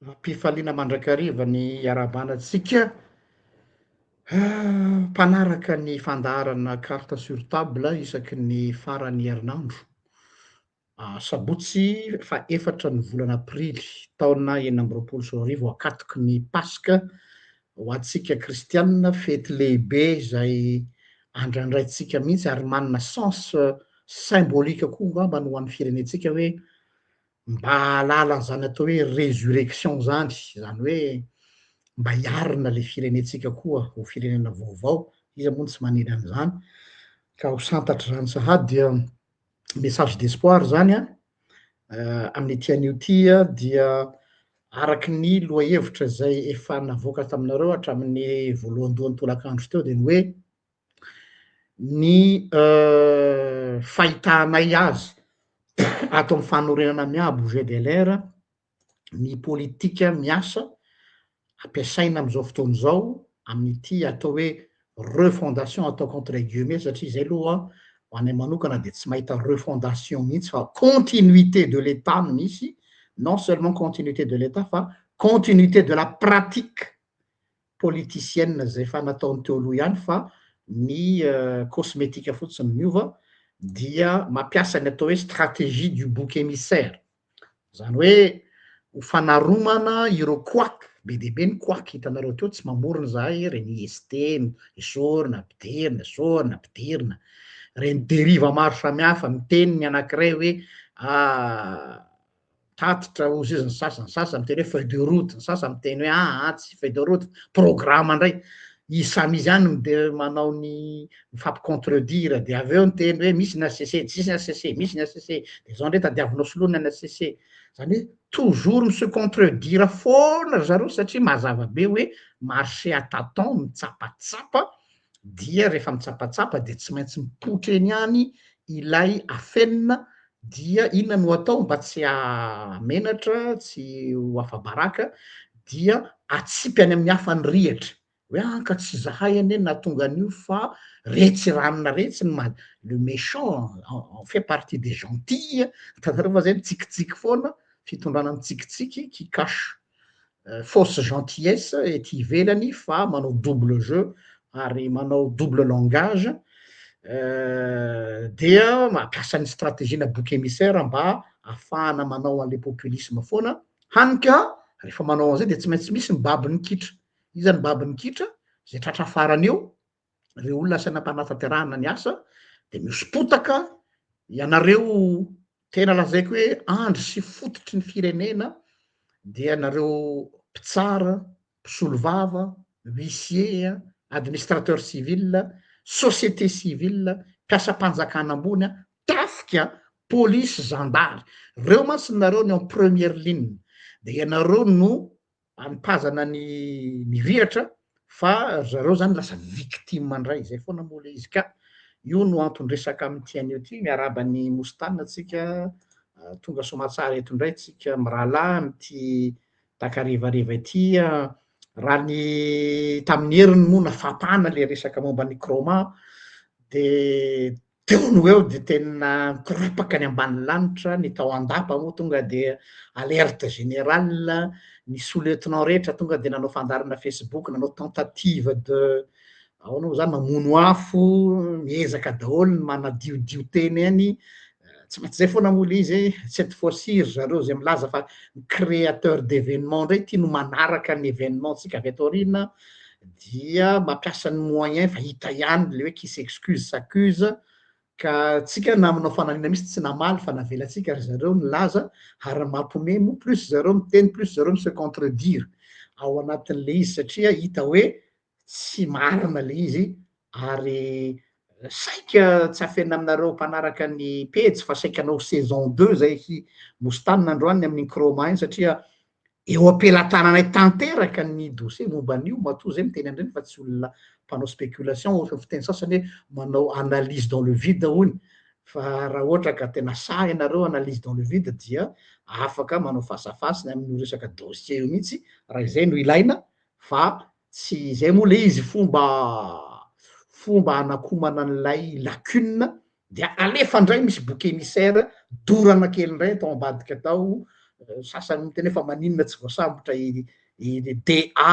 Mpifaliana mandrakariva ny iarabanantsika mpanaraka ny fandaharana carte sur table isaky ny faran'ny herinandro. Sabotsy fa efatra ny volana aprily taona enina amby roapolo sy roa arivo akatoky ny Paska ho antsika kristianina, fety lehibe zay andraindraintsika mihitsy ary manana sens symbolika koa ngamba ho an'ny firenentsika hoe mba hahalala zany atao hoe résurrection zany hoe mba hiarina le firenentsika koa ho firenena vaovao, iza moa tsy manino an'izany ka ho santatra zany sahady message d'espoir zany amin'ity anio ty dia araky ny lohahevitra zay efa navoaka taminareo hatramin'ny voalohandohan'ny tolakandro teo de ny hoe ny fahitanay azy ato amin'ny fanorenana miabo GDLR ny politika miasa ampiasaina am'izao fotoana zao amin'ity atao hoe refondation ataoko entre guillemets satria zay aloha ho anay manokana de tsy mahita refondation mihitsy fa continuité de l'état no misy, non seulement continuité de l'état fa continuité de la pratique politicienne zay efa nataony teo aloha ihany fa ny cosmétique fotsiny miova dia mampiasa ny atao hoe stratégie du bouc émissaire, zany hoe ho fanaromana ireo couac be dia be ny couac hitanareo teo tsy mamorona zahay reny IST esorina ampidirina esorina ampidirina reny dérive maro samihafa miteny ny anankiray hoe tatitra ozy izy ny sasany miteny hoe feuille de route, ny sasany miteny hoe tsy feuille de route programme indray samy izy ihany de manao ny mifampicontredire de avy eo miteny hoe misy ny ACC tsisy ny ACC, misy ny ACC de zao ndray tadiavinao soloina ny ACC, zany hoe toujours mi-se contredire foana zareo satria mazava be hoe marché à tâtons mitsapatsapa dia rehefa mitsapatsapa de tsy maintsy mipoitra eny ihany ilay afenina dia inona no atao mba tsy hamenatra tsy ho afabaraka dia atsipy any amin'ny hafa ny rihatra hoe ka tsy zahay anie nahatonga an'io fa retsy ranona retsy le méchant en fait partie des gentils hitanareo fa zay mitsikitsiky foana fitondrana mitsikitsiky qui cache fausse gentillesse ety ivelany fa manao double jeu ary manao double langage dia mampiasa ny stratégie na bouc émissaire mba ahafahana manao an'le populisme foana hany ka rehefa manao an'izay de tsy maintsy misy ny babiny kitra, iza ny babiny kitra zay tratra farany eo reo olona asaina mpanataterahana ny asa de miosopotaka ianareo tena lazaiko hoe andry sy fototry ny firenena dia nareo mpitsara, mpisolo vava, huissier, administrateur civil, société civile, mpiasam-panjakana ambony trafika, polisy, zandary, reo mantsy nareo ny en première ligne de ianareo no anipazana ny rihatra fa zareo zany lasa victime indray zay foana moa le izy ka io no antony resaka amin'ity anio ty miaraba ny mostana tsika tonga somatsara eto indray tsika mirahalahy am'ty takarivariva ity raha ny tamin'ny heriny moa nafapana le resaka momba ny croma de teo no eo de tena mikoropaka ny ambany lanitra ny tao andapa moa tonga de alerte générale ny sous-lieutenant rehetra tonga de nanao fandarana Facebook nanao tentative de ahoana moa zany mamono afo miezaka daholo ny manadiodio teny any tsy maintsy zay foana moa le izy cette fois-ci zareo zay milaza fa créateur d'événement ndray tia no manaraka ny événement tsika avy ato aorina dia mampiasa ny moyen fa hita ihany le hoe qui s'excuse s'accuse ka tsika na manao fanamina misy tsy namaly fa navelatsika ry zareo nilaza ary mampiomehy moa plus zareo miteny plus zareo mi-se contredire ao anatin'le izy satria hita hoe tsy marina le izy ary saika tsy afena aminareo mpanaraka ny pejy fa saika anao saison 2 zay mostana androany amin'ny croma iny satria eo ampelantananay tanteraka ny dossier momba an'io matoa zay miteny andreny fa tsy olona mpanao spéculation fiteny sasany hoe manao analyse dans le vide hony fa raha ohatra ka tena sahy ianareo analyse dans le vide dia afaka manao face à face amin'ny resaka dossier io mihitsy raha izay no ilaina fa tsy zay moa le izy fomba hanakomana an'ilay lacune dia alefa indray misy bouc émissaire dorana kely indray atao ambadika tao sasany miteny fa maninona tsy voasambotra DA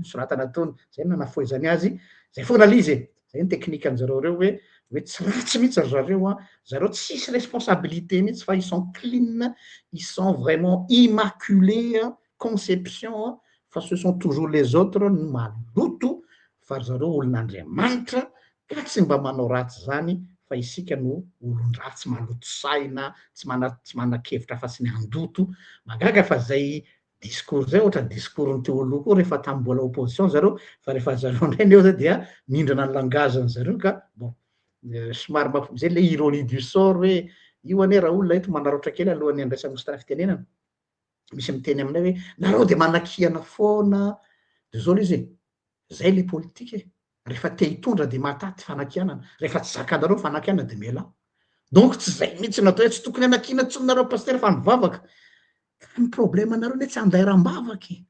soratana taony zay nanafoezany azy zay foana l izy zay ny teknika an'jareo reo hoe tsy ratsy mihitsy zareo zareo tsisy responsabilité mihitsy fa ils sont clean, ils sont vraiment immaculés conception fa ce sont toujours les autres no maloto fa zareo olon'Andriamanitra ka tsy mba manao ratsy zany fa isika no olon-dratsy maloto saina tsy mana-kevitra fa tsy ny andoto magaga fa zay discours zay ohatra discours ny teoloha koa rehefa tamin'ny mbola opposition zareo fa rehefa zareo ndray neo zay dia mindrana ny langazany zareo ka bon somary zay le ironie du sort hoe io anie raha olona eto manaroatra kely alohan'ny andraisana ositra fitenenana misy miteny aminay hoe nareo de manakiana foana de zao le izy zay le politika rehefa te hitondra de mataty fanakianana rehefa tsy zakanareo fanakiana de miala donc tsy zay mihitsy natao hoe tsy tokony anakina tsononareo paster fa mivavaka ka ny problème anareo ne tsy anday rambavaky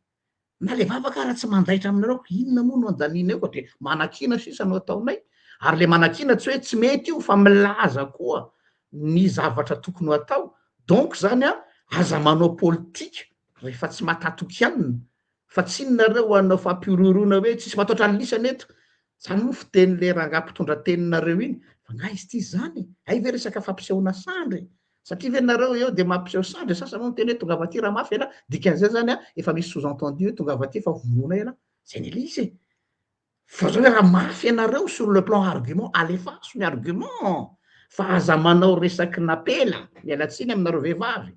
na le vavaka raha tsy mandaitra aminareo inona moa no andanina eo ka de manakina sisa no ataonay ary le manakina tsy hoe tsy mety io fa milaza koa ny zavatra tokony ho atao donc zany aza manao politika rehefa tsy matatokianina fa tsy inonareo anao fampirorona hoe tsisy mataotra ny lisany eto zany moa fiteny le rangampitondra teninareo iny fa nga izy ty zany ay ve resaka fampisehoana sandry satria ve nareo eo de mampiseho sandry sasa moa miteny hoe tonga avaty raha mafy ela dikan'izay zany efa misy sous-entendu hoe tonga avaty fa vonona ela zay ny le izy fa zao hoe raha mafy ianareo sur le plan argument alefaso ny argument fa aza manao resaky napela mialatsiny aminareo vehivavy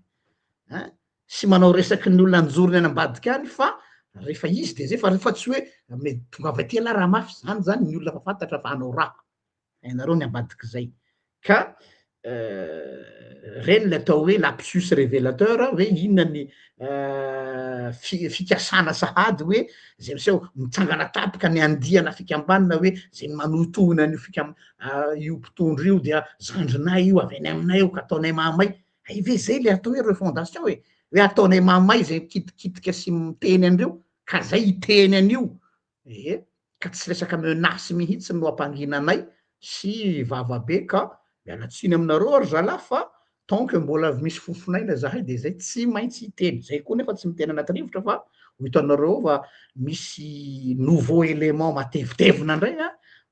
sy manao resaky ny olona anjorony any ambadika any fa rehefa izy de zay fa rehefa tsy hoe tonga avaty ala raha mafy zany ny olona fa fantatra fa hanao raha hainareo ny ambadiky zay ka reny le atao hoe lapsus révélateur hoe inona ny fikasana sahady hoe zay miseho mitsangana tapika ny andiana fikambanina hoe zay manotohina ny io mpitondro io dia zandrinay io avy any aminay io ka ataonay mamay ay ve zay le atao hoe refondation hoe ataonay mamay zay kitikitika sy miteny andreo ka zay iteny an'io ka tsy resaka menasy mihitsy no ampanginanay sy vavabe ka mialatsiny aminareo ary zala fa tant que mbola misy fofonaina zahay de zay tsy maintsy hiteny zay koa nefa tsy miteny anaty rivotra fa ho hitanareo fa misy nouveau élément matevitevina ndray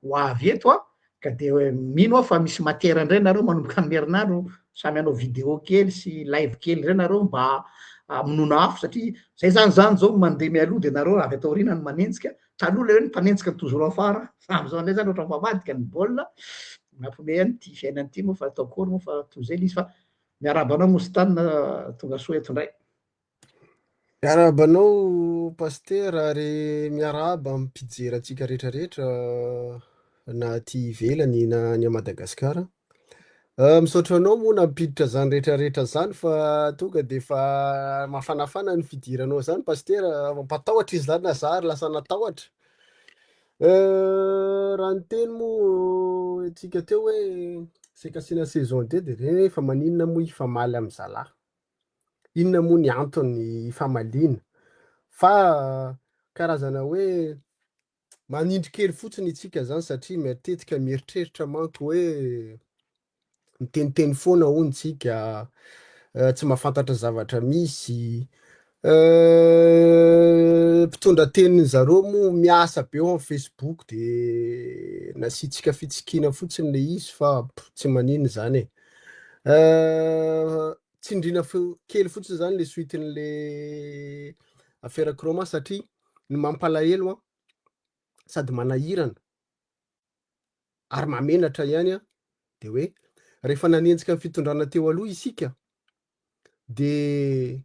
ho avy eto ka de mino fa misy matiera indray nareo manomboka amin'ny herinandro samy hanao video kely sy live kely zay nareo mba amonona afo satria zay zany zao mandeha mialoha de nareo avy atao rina ny manenjika taloha le hoe ny mpanenjika ny toujours afara am'zao indray zany ohatra famadika ny baolina mampome any ty fiainany ty moa fa atao akory moa fa toy zay le izy fa miarabanao mostanina tonga soa eto ndray miarabanao paster ary miaraba ampijery atsika rehetrarehetra na ty ivelany na ny a Madagasikara misaotra anao moa nampiditra zany rehetrarehetra zany fa tonga de fa mafanafana ny fidiranao zany paster mampatahotra izy zany na za ary lasa natahotra raha ny teny moa tsika teo hoe sekasina saison de reny fa maninona moa ifamaly amy zalahy inona moa ny antony famaliana fa karazana hoe manindry kely fotsiny itsika zany satria matetika mieritreritra manko hoe miteniteny foana hony tsika tsy mahafantatra zavatra misy mpitondra teniny zareo moa miasa be eo amin'ny Facebook de nasitsika fitsikina fotsiny le izy fa tsy manino zany tsindrina kely fotsiny zany le suiten'le affaire Kroma satria ny mampalahelo sady manahirana ary mamenatra ihany de hoe rehefa nanenjika ny fitondrana teo aloha isika de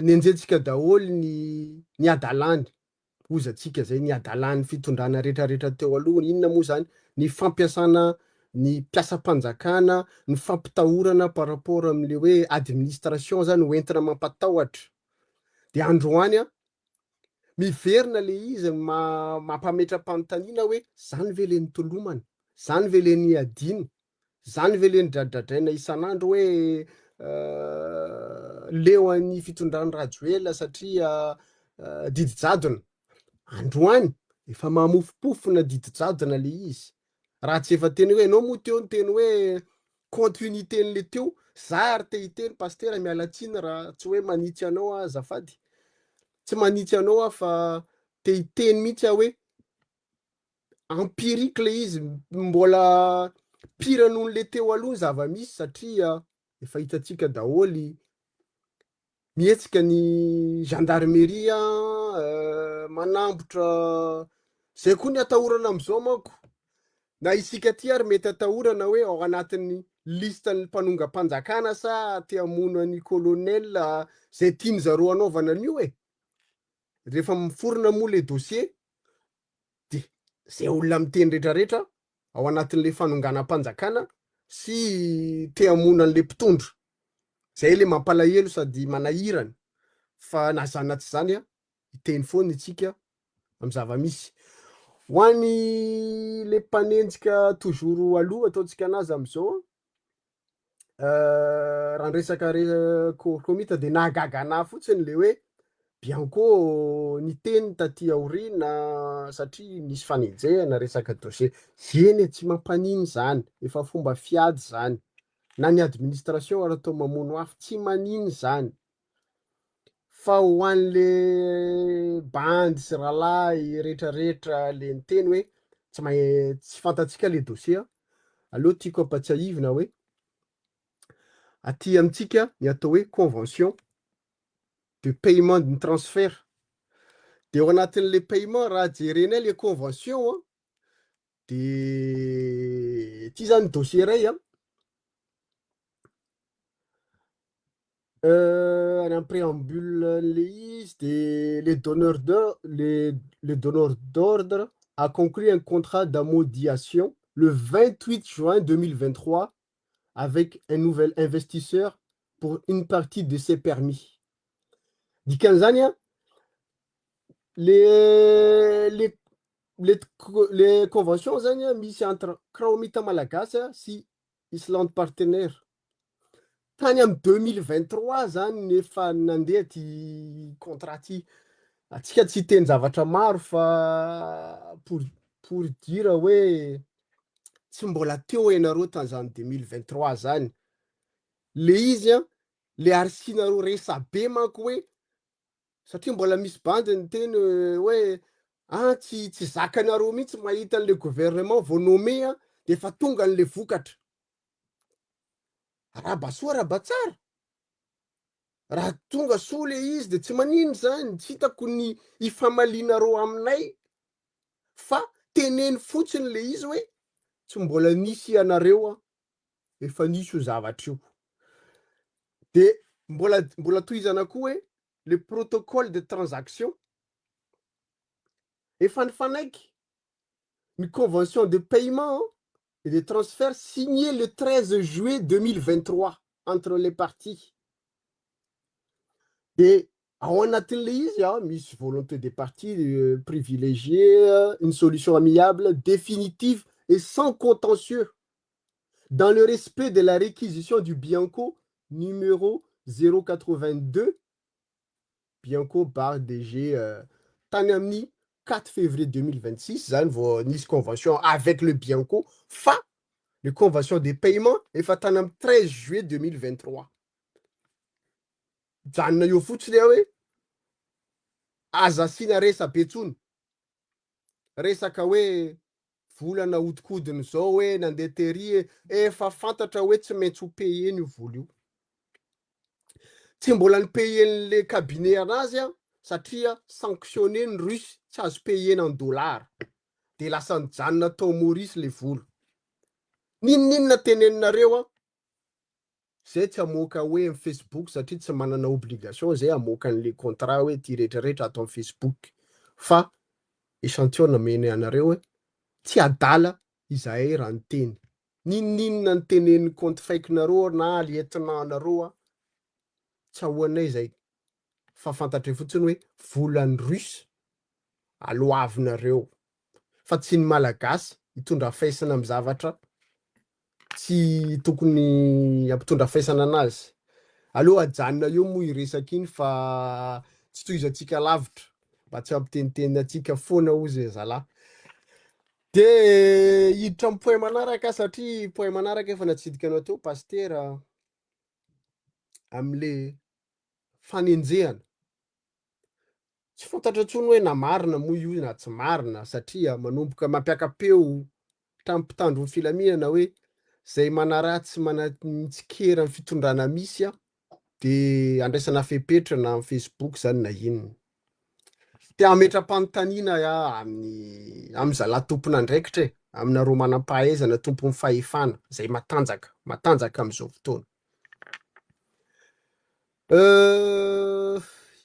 nenjetsika daholo ny adalany ozatsika zay ny adalany fitondrana rehetrarehetra teo aloha inona moa zany ny fampiasana ny mpiasam-panjakana ny fampitahorana par rapport am'le hoe administration zany hoentina mampatahotra de androany miverina le izy mampametra-panontaniana hoe zany ve le nitolomana zany ve le ny adiny zany ve le ny dradradraina isan'andro hoe leo an'ny fitondrany rajoela satria didijadona androany efa mamofopofona didijadona le izy raha tsy efa teny hoe anao moa teo ny teny hoe continuité n'le teo Zary te hiteny pasteur mialatsiny raha tsy hoe manitsy anao azafady. Tsy manitsy anao fa te hiteny mihitsy hoe empirique le izy mbola pire noho le teo aloha zava-misy satria efa hitantsika daholy mihetsika ny gendarmerie manambotra zay koa ny atahorana am'izao manko. Na isika ty ary mety atahorana hoe ao anatin'ny listan'ny mpanongam-panjakana sa te hamono ny colonel zay tiany zareo anaovana an'io e. Rehefa miforona moa le dossier de zay olona miteny rehetrarehetra ao anatin'le fanonganam-panjakana sy te hamono an'le mpitondra. Zay le mampalahelo sady manahirana fa na zany na tsy zany hiteny foana itsika amin'ny zava-misy. Ho an'ny le mpanenjika toujours aloha ataontsika anazy am'izao raha resaka komita de nahagaga anahy fotsiny le hoe Bianco niteny taty aoriana satria nisy fanenjehana resaka dossier. Eny tsy mampanino zany, efa fomba fiady zany. Na ny administration raha atao mamono afo tsy manino zany. Fa ho an'le bandy sy rahalahy rehetrarehetra le niteny hoe tsy fantatsika le dossier, aloha tiako ampatsiahivina hoe aty amintsika ny atao hoe convention de paiement de transfert. De ao anatin'le paiement raha jerenay le convention de ty zany dossier ray en préambule le izy de le donneur d'ordre a conclu un contrat d'amodiation le 28 juin 2023 avec un nouvel investisseur pour une partie de ses permis. Dikan'izany les conventions zany misy entre Cromita Malagasy sy Island Partenaire. Tany amin'ny 2023 zany nefa nandeha ty contrat ty. Atsika tsy teny zavatra maro fa pour dire hoe tsy mbola teo ianareo tan'izany 2023 zany. Le izy le arisinareo resabe manko hoe satria mbola misy bandy ny teny hoe tsy zakanareo mihitsy mahita an'le gouvernement vao nommé de fa tonga an'le vokatra. Rabasoa rabatsara. Raha tonga soa le izy de tsy manino zany, tsy hitako ny ifamalinareo aminay fa teneny fotsiny le izy hoe tsy mbola nisy ianareo efa nisy io zavatra io. De mbola tohizana koa hoe le protocole de transaction efa nifanaiky ny convention de paiement et de transfert signé le 13 juillet 2023 entre les parties. De ao anatin'le izy misy volonté des parties de privilégier une solution amiable, définitive et sans contentieux dans le respect de la réquisition du Bianco numéro 082 Bianco bar DG tany amin'ny 4 février 2026 zany vao nisy convention avec le Bianco fa le convention de paiement efa tany amin'ny 13 juillet 2023. Janona eo fotsiny hoe aza asina resa-betsony resaka hoe volana hodikodiny zao hoe nandeha tery efa fantatra hoe tsy maintsy ho paye io vola io. Tsy mbola ny payen'le cabinet anazy satria sanctionné ny Russie tsy azo payena en dollars de lasa nijanona tao Maurice le vola. Ninona teneninareo zay tsy amoaka hoe amin'ny Facebook satria tsy manana obligation zay amoaka an'le contrat hoe ty rehetrarehetra atao amin'ny Facebook fa échantillon nameny anareo hoe tsy adala izahay raha ny teny. Ninona ny tenen'ny compte fake-nareo na lieutenant-nareo tsy ahoanay zay fa fantatra fotsiny hoe volan'ny Russe aloavinareo fa tsy ny malagasy hitondra faisana amin'ny zavatra tsy tokony ampitondra faisana anazy. Aloha ajanona eo moa iresaka iny fa tsy tohizantsika lavitra mba tsy ampiteniteny atsika foana ozy zalahy. De hiditra amin'ny point manaraka satria point manaraka efa natsidika anao teo pasteur. am'le fanenjehana. Tsy fantatra intsony hoe na marina moa io na tsy marina satria manomboka mampiaka-peo tamin'ny mpitandro ny filaminana hoe zay manaratsy manatsikera ny fitondrana misy de andraisana fepetra na amin'ny Facebook zany na inona. Te hametra-panontaniana amin'ny zala tompon'andraikitra aminareo manam-pahaizana tompon'ny fahefana zay matanjaka am'izao fotoana.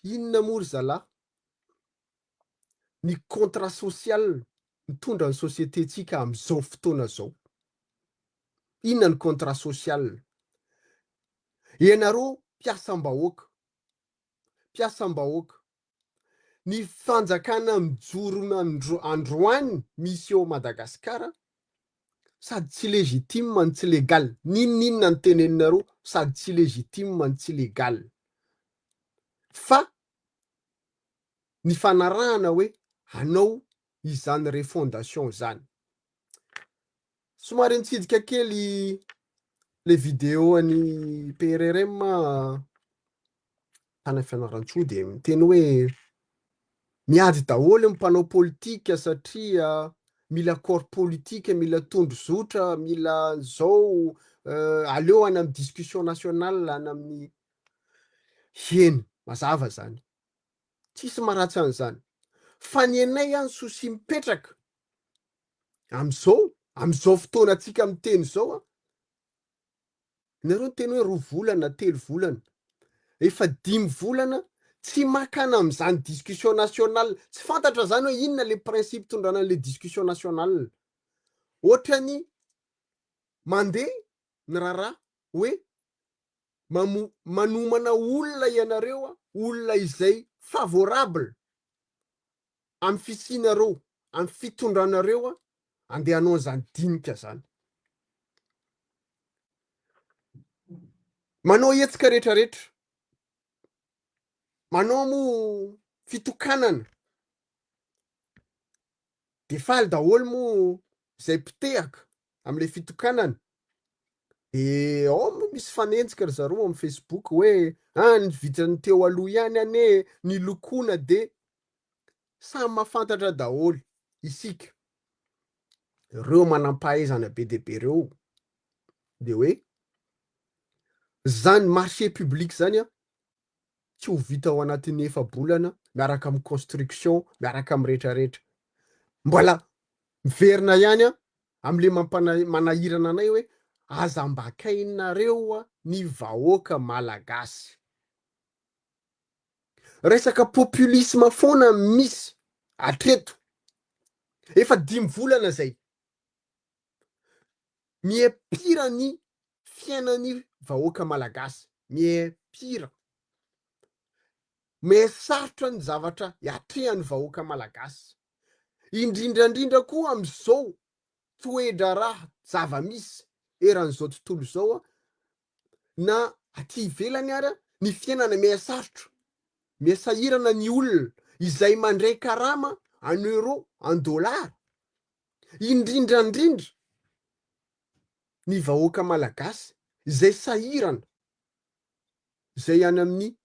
Inona moa ry zalahy? Ny contrat social mitondra ny société-tsika am'izao fotoana zao. Inona ny contrat social? Ianareo mpiasam-bahoaka. Ny fanjakana mijoro androany misy eo Madagasikara sady tsy légitima ny tsy légal. Ninona ny teneninareo sady tsy légitima ny tsy légal. Fa ny fanarahana hoe hanao izany refondation zany. Somary nitsidika kely le vidéo any PRRM tany Fianarantsoa de miteny hoe miady daholo mpanao politika satria mila corps politika, mila tondrozotra, mila zao aleo any amin'ny discussion nationale any amin'ny heny mazava zany. Tsisy maharatsy an'izany. Fa ny anay any sosi mipetraka am'izao fotoana atsika miteny zao nareo teny hoe 2 volana 3 volana efa 5 volana tsy makana am'izany discussion nationale. Tsy fantatra zany hoe inona le principe tondrana an'le discussion nationale. Ohatrany mandeha ny raharaha hoe manomana olona ianareo olona izay favorable amin'ny fisianareo, amin'ny fitondranareo andeha hanao an'izany dinika zany. Manao hetsika rehetrarehetra. Manao moa fitokanana. De faly daholo moa zay mpitehaka am'le fitokanana. Ao misy fanenjika ry zareo amin'ny Facebook hoe nivitrany teo aloha ihany ane nilokoana de samy mahafantatra daholo isika. Reo manam-pahaizana be de be reo de hoe zany marché public zany tsy ho vita ao anatin'ny 9 bolana miaraka amin'ny construction, miaraka amin'ny rehetrarehetra. Mbola miverina ihany am'le manahirana anay hoe azambakainareo ny vahoaka malagasy. Resaka populisme foana misy atreto. Efa 5 volana zay. Miepira ny fiainan'ny vahoaka malagasy. Miepira. Mihasarotra ny zavatra hiatrehan'ny vahoaka malagasy. Indrindrandrindra koa am'izao toe-draharaha zava-misy eran'izao tontolo zao na aty ivelany ary ny fiainana mihasarotra. Miasahirana ny olona izay mandray karama en euro, en dollar. Indrindrandrindra ny vahoaka malagasy izay sahirana. Zay any amin'ny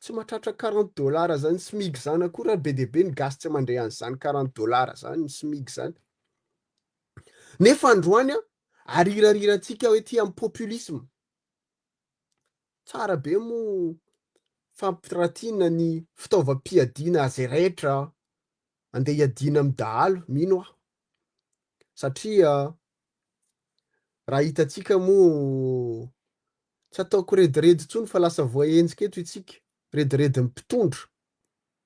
tsy mahatratra $40 zany SMIC zany akory be de be ny gasy tsy mandray an'izany $40 zany ny SMIC zany. Nefa androany arirarirantsika hoe ty amin'ny populisme. Tsara be moa fampiratiana ny fitaovam-piadiana zay rehetra andeha hiadiana amin'ny dahalo mino aho. Satria raha hitantsika moa tsy ataoko rediredy intsony fa lasa voahenjika eto itsika. Rediredy mpitondra.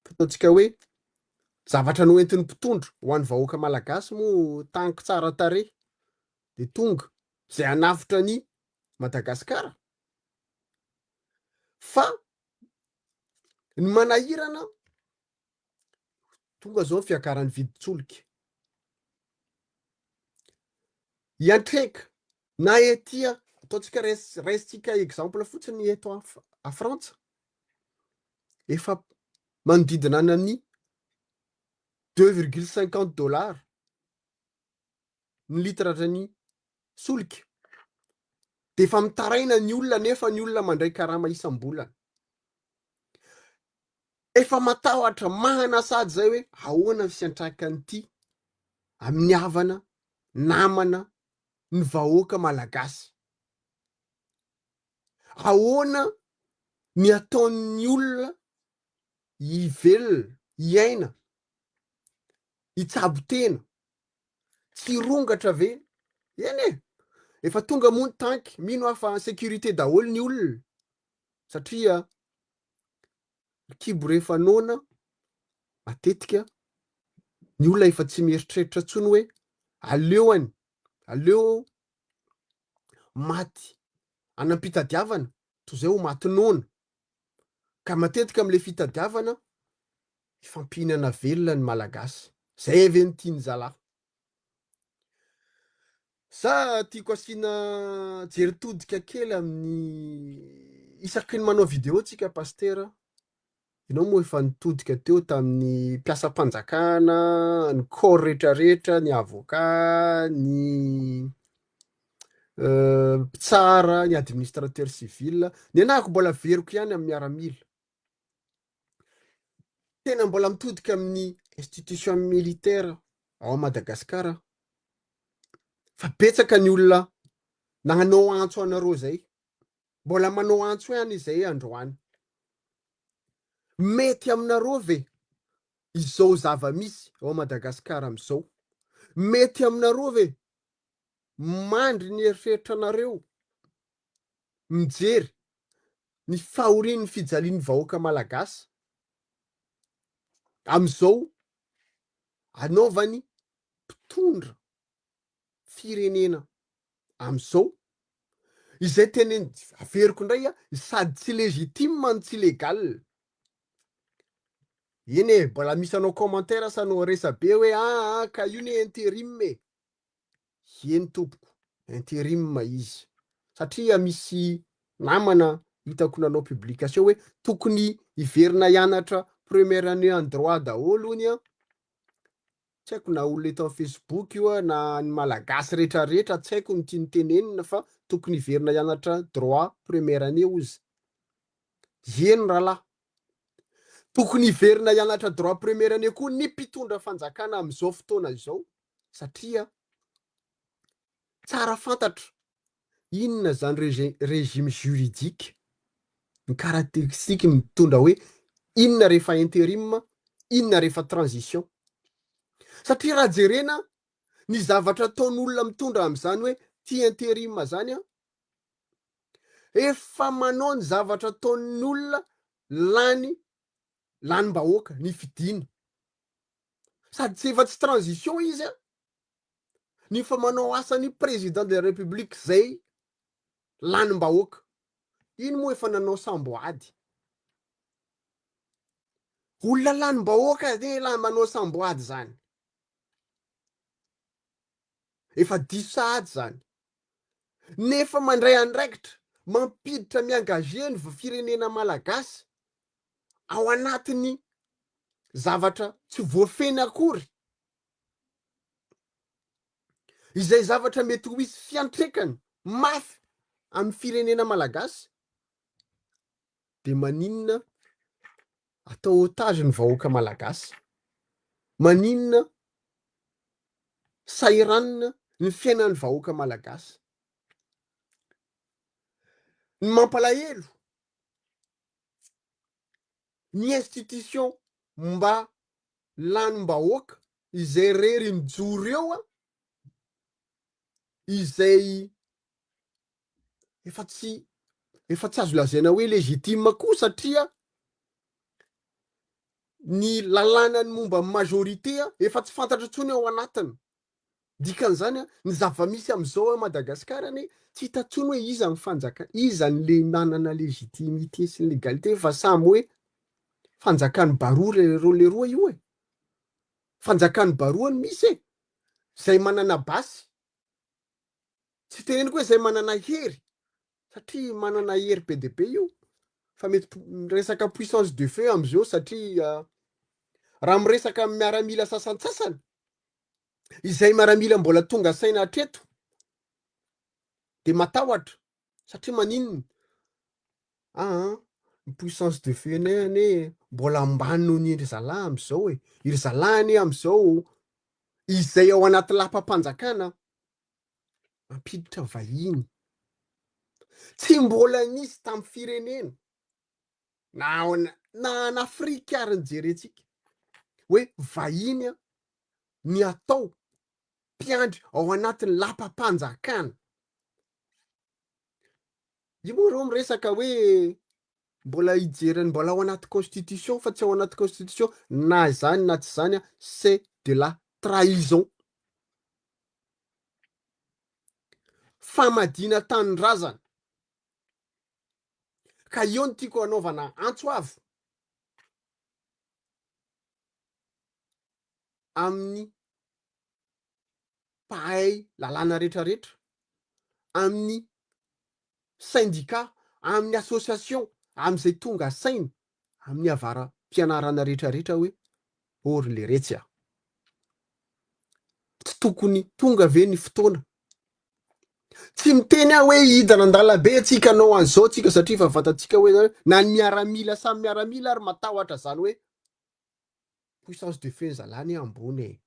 Fataontsika hoe zavatra noentin'ny mpitondra ho an'ny vahoaka malagasy moa tanky tsara tarehy de tonga zay hanafitra ny Madagasikara. Fa ny manahirana tonga zao fiakaran'ny vidin-tsolika. Iantreka na etya ataontsika raisitsika exemple fotsiny eto a Frantsa. Efa manodidina any amin'ny $2,50 ny litratra ny solika. de efa mitaraina ny olona nefa ny olona mandray karama isam-bolana. Efa matahotra mahanasady zay hoe ahoana fiantraika an'ity amin'ny havana, namana, ny vahoaka malagasy. Ahoana ny ataon'ny olona ivelona, iaina, itsabo tena, tsy rongatra ve? Eny e, efa tonga mony tanky, mino aho fa sécurité daholo ny olona, satria kibo rehefa nona matetika ny olona efa tsy mieritreritra tsony hoe aleo maty anam-pitadiavana toy zay ho maty nona. Ka matetika am'le fitadiavana ifampihinana velona ny malagasy. Zay ave ny tiany zalahy. Sa tiako asiana jeritodika kely amin'ny isaky ny manao vidéo tsika pastera. Ianao moa efa nitodika teo tamin'ny mpiasam-panjakana, ny corps rehetrarehetra, ny avocat, ny mpitsara, ny administrateur civil. Ny anahako mbola veriko ihany amin'ny miaramila. Tena mbola mitodika amin'ny institution militaire ao Madagasikara. Fa betsaka ny olona nagnanao antso anareo zay. Mbola manao antso ihany izay androany. Mety aminareo ve izao zava-misy ao Madagasikara am'izao? Mety aminareo ve mandry ny eritreritranareo mijery ny fahorian'ny fijalian'ny vahoaka malagasy am'izao anaovany mpitondra firenena am'izao izay teneny averiko indray sady tsy legitime no tsy légal. Eny e, mbola misy anao commentaire sa anao resabe hoe ka io ne intérim e. Eny tompoko, intérim izy. Satria misy namana hitako nanao publication hoe tokony iverina hianatra première année en droit daholo hony a. Tsy haiko na olona eto amin'ny Facebook io na ny malagasy rehetrarehetra tsy haiko ny tiany tenenina fa tokony iverina hianatra droit première année ozy. Eny rahalahy. Tokony iverina hianatra droit première année koa ny mpitondra fanjakana amin'izao fotoana izao satria tsara fantatra inona zany régime juridique, ny caractéristique mitondra hoe inona rehefa intérim, inona rehefa transition. Satria raha jerena ny zavatra ataon'olona mitondra amin'izany hoe ty intérim zany efa manao ny zavatra ataon'olona lanim-bahoaka ny fidiana. Sady tsy efa tsy transition izy ny fa manao asan'ny président de la république zay lanim-bahoaka. Iny moa efa nanao samboady. Olona lanim-bahoaka manao samboady zany. Efa diso sahady zany. Nefa mandray andraikitra mampiditra miangaze ny firenena malagasy ao anatin'ny zavatra tsy voafeny akory. Izay zavatra mety ho hisy fiantraikany mafy amin'ny firenena malagasy. De maninona atao otage ny vahoaka malagasy? Maninona sairanina ny fiainan'ny vahoaka malagasy? Ny mampalahelo, ny institution mba lanim-bahoaka izay rery mijoro eo izay efa tsy azo lazaina hoe légitime koa satria ny lalànany momba majorité efa tsy fantatra tsony ao anatiny. Dikan'izany ny zava-misy am'izao Madagasikara tsy hita tsony hoe iza ny fanjaka, iza ny le manana légitimité sy légalité fa samy hoe fanjakany baroa le roa io e. Fanjakany baroa ny misy zay manana basy. Tsy teneniko hoe zay manana hery satria manana hery be de be io. Fa mety resaka puissance de feu am'izao satria raha miresaka miaramila sasantsasany izay miaramila mbola tonga saina hatreto de matahotra satria maninona ny puissance de feu ane mbola ambany noho ny ry zalahy am'izao e. Iry zalahy ane am'izao izay ao anaty lapam-panjakana mampiditra vahiny. Tsy mbola nisy tamin'ny firenena na an'Afrika ary ny jerentsika hoe vahiny ny atao mpiandry ao anatin'ny lapam-panjakana. Io moa reo miresaka hoe mbola ijereny mbola ao anaty constitution fa tsy ao anaty constitution na zany na tsy zany c'est de la trahison. Famadina tanindrazana. Ka io no tiako anaovana antsoavo amin'ny mpahay lalàna rehetrarehetra, amin'ny syndicat, amin'ny association, amin'izay tonga saina, amin'ny avara-pianarana rehetrarehetra hoe ory le retsy a. Tsy tokony tonga ve ny fotoana tsy miteny aho hoe hidana an-dalambe atsika anao an'izao tsika satria fa fantatsika hoe na ny miaramila samy miaramila ary matahotra zany hoe puissance de feu zalany ambony e.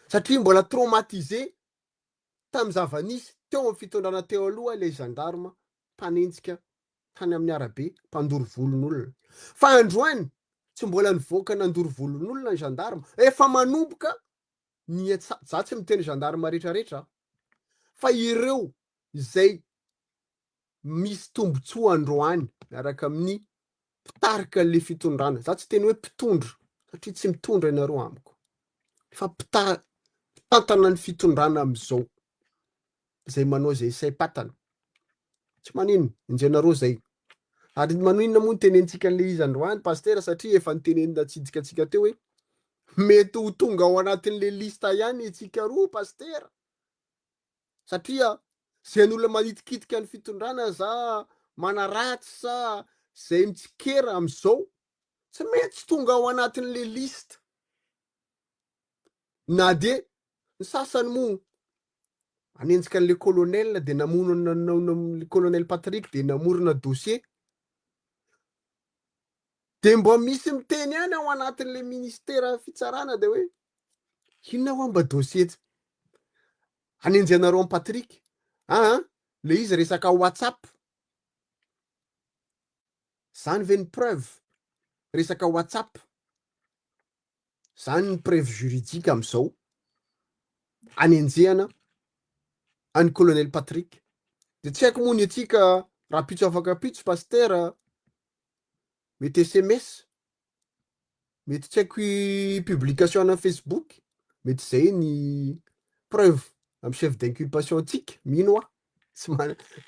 Satria mbola traumatisé tamin'ny zava-nisy teo amin'ny fitondrana teo aloha le gendarme mpanenjika tany amin'ny arabe mpandoro volon'olona. Fa androany tsy mbola nivoaka nandoro volon'olona ny gendarme, efa manomboka za tsy miteny gendarme rehetrarehetra fa ireo izay misy tombotsoa androany miaraka amin'ny mpitarika le fitondrana. Za tsy teny hoe mpitondra satria tsy mitondra ianareo amiko fa mpitantana ny fitondrana am'izao zay manao zay say-patana. Tsy manino injenareo zay. Ary maninona moa ny tenentsika an'le izy androany pasteur satria efa nitenenina tsidikatsika teo hoe mety ho tonga ao anatin'le lista ihany itsika roa pasteur. Satria zay n'olona manitikitika ny fitondrana za manaratsy sa zay mitsikera am'izao tsy mety tonga ao anatin'le lista. Na de ny sasany moa anenjika an'le colonel de namonona colonel Patrick de namorona dossier de mbo misy miteny ihany ao anatin'le ministera fitsarana de hoe inona ho mba dossier anenjanareo am Patrick le izy resaka WhatsApp zany ve ny preuve resaka WhatsApp zany ny preuve juridique am'izao anenjehana any colonel Patrick. De tsy haiko moa ny atsika raha pitso afaka pitso pasteur mety SMS mety tsy haiko publication ana Facebook mety zay ny preuve amy chef d'inculpation tsika mino aho tsy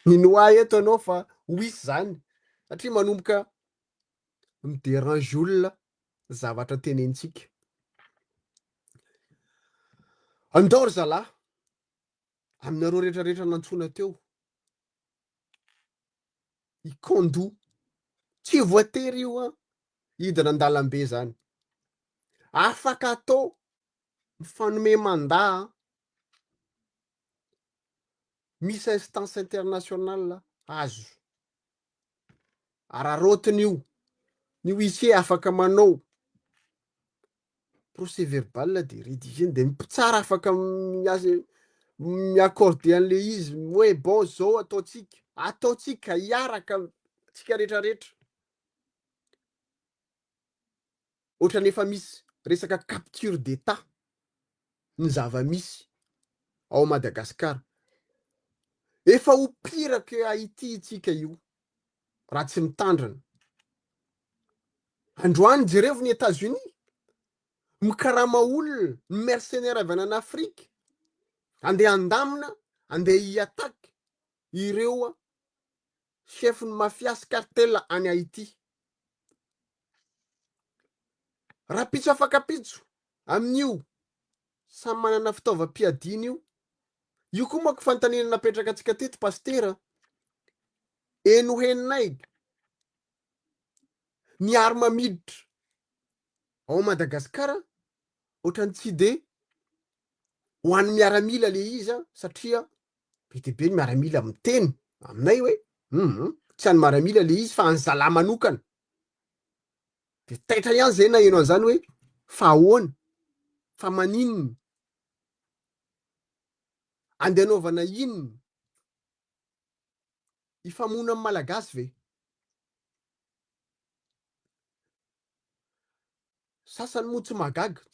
mino ahy eto anao fa hoisy zany satria manomboka miderange olona zavatra tenentsika. Andao ry zalahy aminareo rehetrarehetra nantsona teo i Kondo tsy voatery io hidina an-dalambe zany afaka atao mifanome mandat misy instance internationale azo ararotiny io ny huissier afaka manao procès verbal de rédigé de mipitsara afaka miaccordé an'le izy hoe bon zao ataotsika hiaraka tsika rehetrarehetra. Ohatra nefa misy resaka capture d'état ny zava-misy ao Madagasikara efa hopiraka Haïti itsika io raha tsy mitandrina. Androany jereo ny États-Unis mikarama olona ny mercenaire avy any Afrika andeha andamina andeha hiataka ireo chef ny mafiasy cartel any Haïti. Raha pitso afaka pitso amin'io samy manana fitaovam-piadiana io koa moa fantanina napetraka atsika teto pasteur eno heninay ny arma miditra ao Madagasikara ohatrany tsy de ho an'ny miaramila le izy satria be de be ny miaramila miteny aminay hoe tsy any maramila le izy fa any zala manokana de taitra ihany zay na eno an'izany hoe fa ahoana fa maninona andeha anaovana inona ifamono amin'ny malagasy ve sasany moa tsy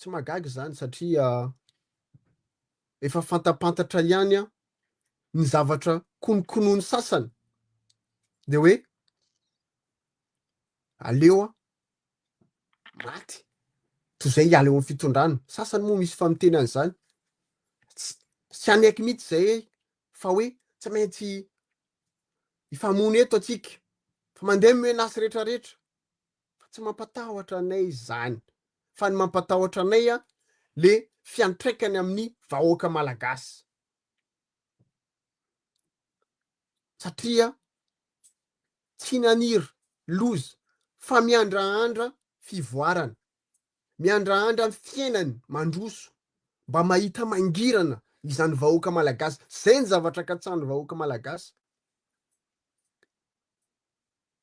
magaga zany satria efa fantapantatra ihany a ny zavatra konokonony sasany de hoe aleo a maty toy zay hiala eo amin'ny fitondrana sasany moa misy famiteny an'izany tsy anaiky mihitsy zay fa hoe tsy maintsy ifamono eto atsika fa mandeha menasy rehetrarehetra fa tsy mampatahotra anay zany fa ny mampatahotra anay a le fiantraikany amin'ny vahoaka malagasy satria tsy naniry loza fa miandrahandra fivoarana miandrahandra fiainany mandroso mba mahita mangirana izany vahoaka malagasy zay ny zavatra katsahany vahoaka malagasy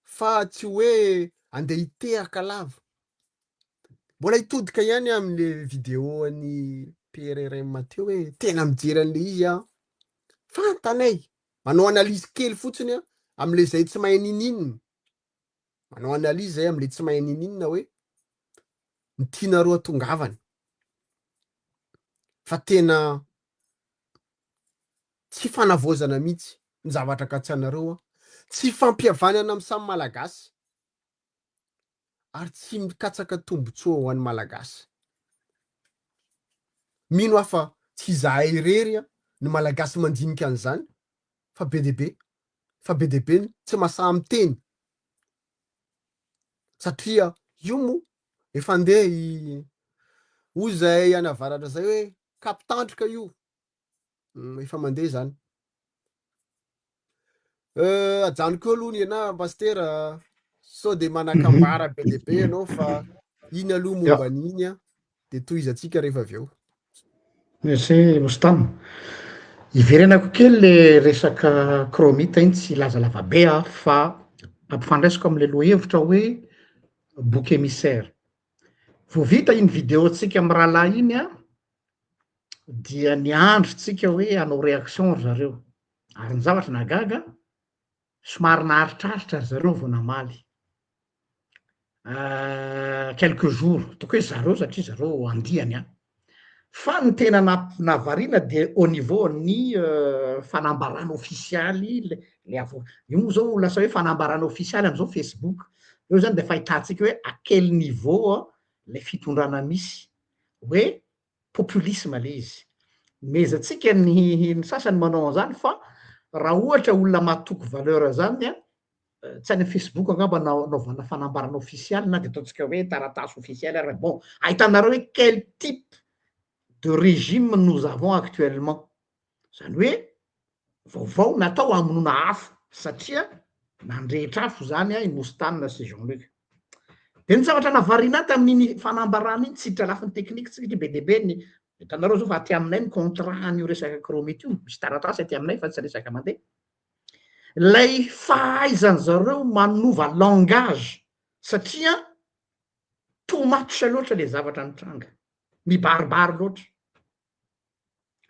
fa tsy hoe andeha hiteraka lava mbola hitodika ihany amin'le vidéo any PRRM teo hoe tena mijery an'le izy a fantanay manao analyse kely fotsiny a am'le zay tsy mahay nininina manao analyse zay am'le tsy mahay nininina hoe ny tianareo atongavany fa tena tsy fanavozana mihitsy ny zavatra katsanareo a tsy fampiavanana amin'ny samy malagasy ary tsy mikatsaka tombotsoa ho an'ny malagasy mino afa tsy zahay irery a ny malagasy mandinika an'izany fa be deabe tsy masaha miteny satria io moa efa andeha hoy zay anavaratra zay hoe kapitandrika io efa mandeha zany ajanoko aloha ny ana pastera sao de manakambara be deabe ianao fa iny aloha momba an'iny a de tohizatsika rehefa avy eo merci Mostama. Iverenako kely le resaka kromita iny tsy laza lavabe fa ampifandraisiko am'le lohevitra hoe bouc émissaire. Vao vita iny vidéo tsika amy rahalahy iny a dia niandry tsika hoe hanao réaction ry zareo ary ny zavatra nagaga somary naharitraritra ry zareo vao namaly quelques jours ataoko hoe zareo satria zareo andiany a fa ny tena nahavariana de au niveau ny fanambarana ofisialy le avo io moa zao lasa hoe fanambarana ofisialy am'izao Facebook eo zany de fahitantsika hoe à quel niveau le fitondrana misy hoe populisme le izy mezatsika ny sasany manao an'zany fa raha ohatra olona mahatoky valeur zany a tsy any Facebook angamba naovana fanambarana ofisialy na de ataotsika hoe taratasy ofisialy ary bon ahitanareo hoe quel type de régime nous avons actuellement zany hoe vaovao natao hamonoana afo satria nandrehitra afo zany i Mostana sy Jean-Luc de ny zavatra navarina tamin'iny fanambarana iny tsy hiditra lafiny teknika tsika be deabe ny hitanareo zao fa aty aminay ny contrat an'io resaka kromity io misy taratasy aty aminay fa tsy resaka mandeha lay fahaizany zareo manova langage satria too much loatra le zavatra nitranga mibaribary loatra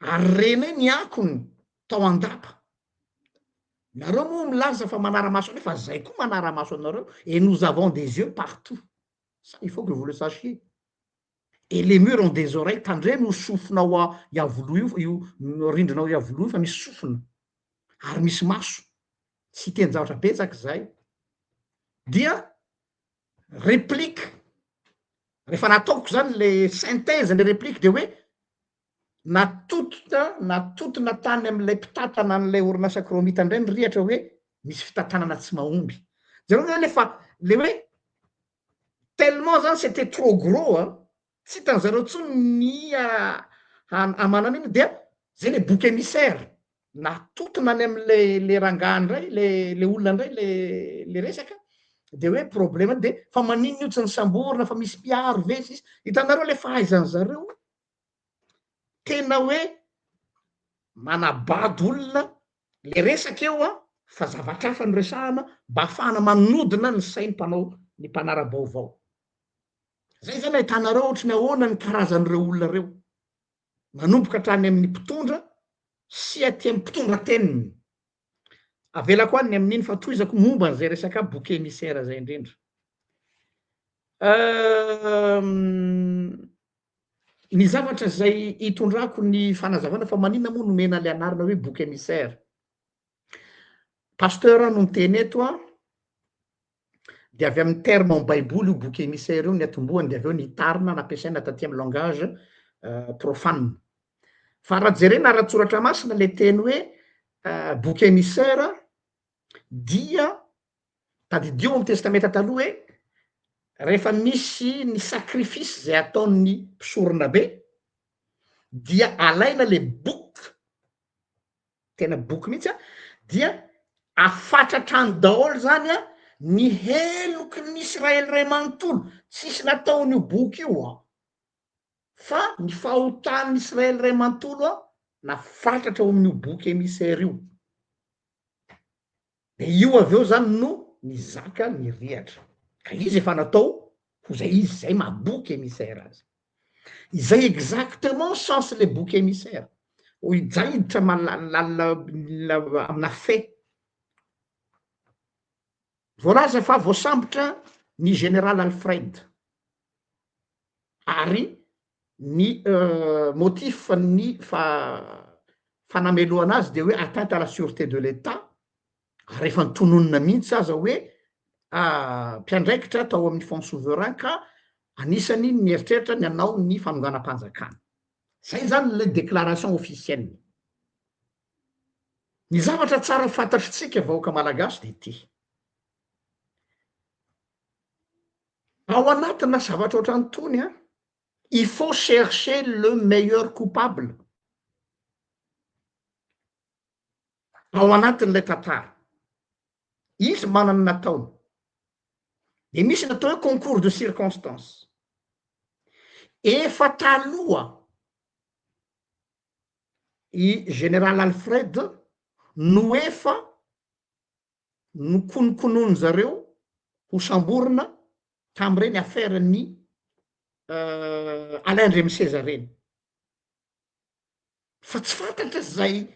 ary reny ny akony tao andapa nareo moa milaza fa manara-maso anay fa zay koa manara-maso anareo et nous avons des yeux partout ça il faut que vous le sachiez et les murs ont des oreilles tandreny ho sofinao iavoloha io rindrinao iavoloha io fa misy sofina ary misy maso tsy teny zavatra betsaky zay dia réplique rehefa nataoko zany le synthèse le réplique de hoe natotona tany am'ilay mpitatana an'lay orinasa kromita indray ny rihatra hoe misy fitantanana tsy mahomby zareo zany lefa le hoe tellement zany c'était trop gros a tsy hitan zareo tsony ny amanana iny dia zay le bouc émissaire natotona any am'le rangaha ndray le olona ndray le resaka de hoe problème de fa maninona io tsy ny samborina fa misy mpiaro ve sisy hitanareo le fahaizany zareo tena hoe manabady olona le resaka eo a fa zavatra hafa ny resahana mba ahafahana manodina ny sainy mpanao ny mpanara-baovao. Zay zany ahitanareo ohatra ny ahoana ny karazan'ireo olona reo manomboka hatrany amin'ny mpitondra sy aty amin'ny mpitondra teniny. Avelako any amin'iny fa toizako momba n'izay resaka bouc émissaire zay indrindra. Ny zavatra zay hitondrako ny fanazavana fa maninona moa nomena le anarana hoe bouc émissaire. Pasteur no miteny eto a, de avy amin'ny terme en baiboly io bouc émissaire io ny atombohany, de avy eo ny tarina nampiasaina taty amin'ny langage profane. Fa raha jerena ara-tsoratra masina le teny hoe bouc émissaire dia tadidio amin'ny testamenta taloha hoe rehefa misy ny sakrifisy zay ataon'ny mpisorona be dia alaina le boky, tena boky mihitsy a, dia afatratrany daholo zany a ny heloky ny Israely ray manontolo, tsisy nataon'io boky io a, fa ny fahotan'ny Israely ray manontolo a nafantatra ao amin'io boky émissaire io. De io avy eo zany no nizaka ny rihatra. Ka izy efa natao ho zay izy, zay maha bouc émissaire azy. Izay exactement sens le bouc émissaire. Zay hiditra amina fe. Voalaza fa voasambotra ny général Alfred. Ary ny motif ny fanameloana azy de hoe atteinte à la sûreté de l'État. Rehefa nitononona mihitsy aza hoe mpiandraikitra tao amin'ny fond souverain ka anisany nieritreritra ny anao ny fanonganam-panjakana. Zay zany le déclaration officielle. Ny zavatra tsara fantatritsika vahoaka malagasy de ty. Ao anatina zavatra ohatrany tony a, il faut chercher le meilleur coupable. Ao anatin'ilay tantara. Izy manana nataony. De misy natao hoe concours de circonstance. Efa taloha i général Alfred no efa nokonokonony zareo ho samborona tam'ireny affaire-ny Alain Ndremiseza reny. Fa tsy fantatra zay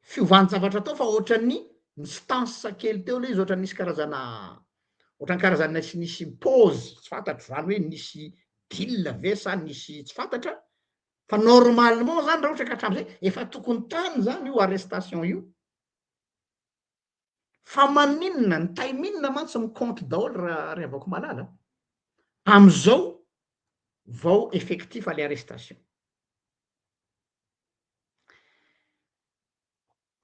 fiovan'ny-javatra tao fa ohatran'ny instance kely teo le izy ohatran'ny nisy karazana ohatran'ny karazana nisy pause, tsy fantatro zany hoe nisy deal ve sa nisy tsy fantatra, fa normalement zany raha ohatra ka hatram'izay efa tokony tany zany io arrestation io. Fa maninona ny taiminona mantsy micompte daholo raha revako malala. Am'izao vao effectif le arrestation.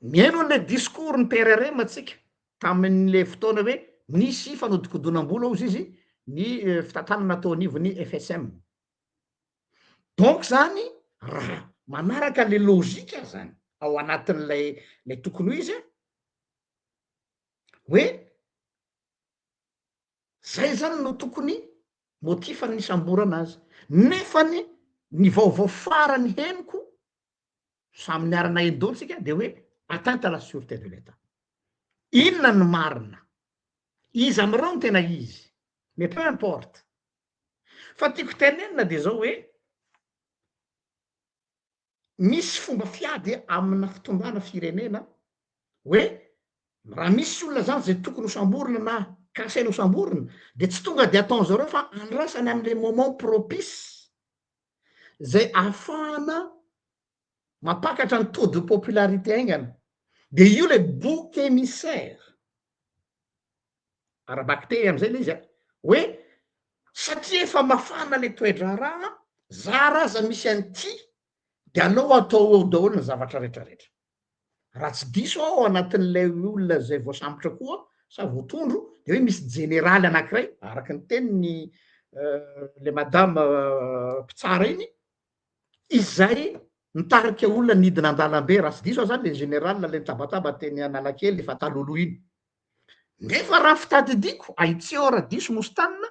Mihaino an'le discours ny PRRM atsika tamin'le fotoana hoe nisy fanodikodonam-bola hozy izy ny fitantanana natao anivon'ny FSM. Donc zany raha manaraka le lôzika zany ao anatin'lay tokony ho izy hoe zay zany no tokony motifan'ny samborana azy. Nefany ny vaovao farany henoko samy niarana endontsika de hoe atteinte à la sûreté de l'État. Inona ny marina? Izy am'ireo no tena izy. Mais peu importe. Fa tiako tenenina de zao hoe misy fomba fiady amina fitondrana firenena hoe raha misy olona zany zay tokony ho samborina na kasaina ho samborina de tsy tonga de ataony zareo fa andrasany am'le moment propice zay ahafahana mampakatra ny taux de popularité aingana. De io le bouc émissaire. Arabakite am'izay le izy hoe satria efa mafana le toedra raha, zara aza misy an'ity de aleo atao eo daholo ny zavatra rehetrarehetra. Raha tsy diso ao anatin'ilay olona zay voasambotra koa sa voatondro de hoe misy jeneraly anankiray araky ny teniny le madame mpitsara iny, izay nitarika olona nidina an-dalambe raha tsy diso zany le général le tabataba teny Analakely efa taloloha iny. Nefa raha fitadidiko aitseo raha diso mostanina,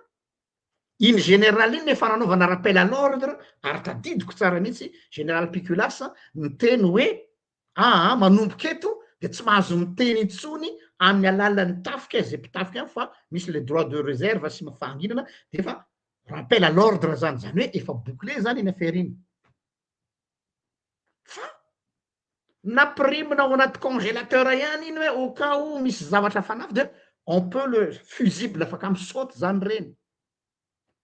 iny général iny efa nanaovana rappel à l'ordre ary tadidiko tsara mihitsy général Piculas miteny hoe manomboka eto de tsy mahazo miteny intsony amin'ny alalan'ny tafika zay mpitafika any fa misy le droit de réserve sy mafanginana de efa rappel à l'ordre zany zany hoe efa bouclé zany iny affaire iny fa napirimina ao anaty congélateur ihany iny hoe au cas où misy zavatra fanafy de on peut le fusible afaka misaoty zany reny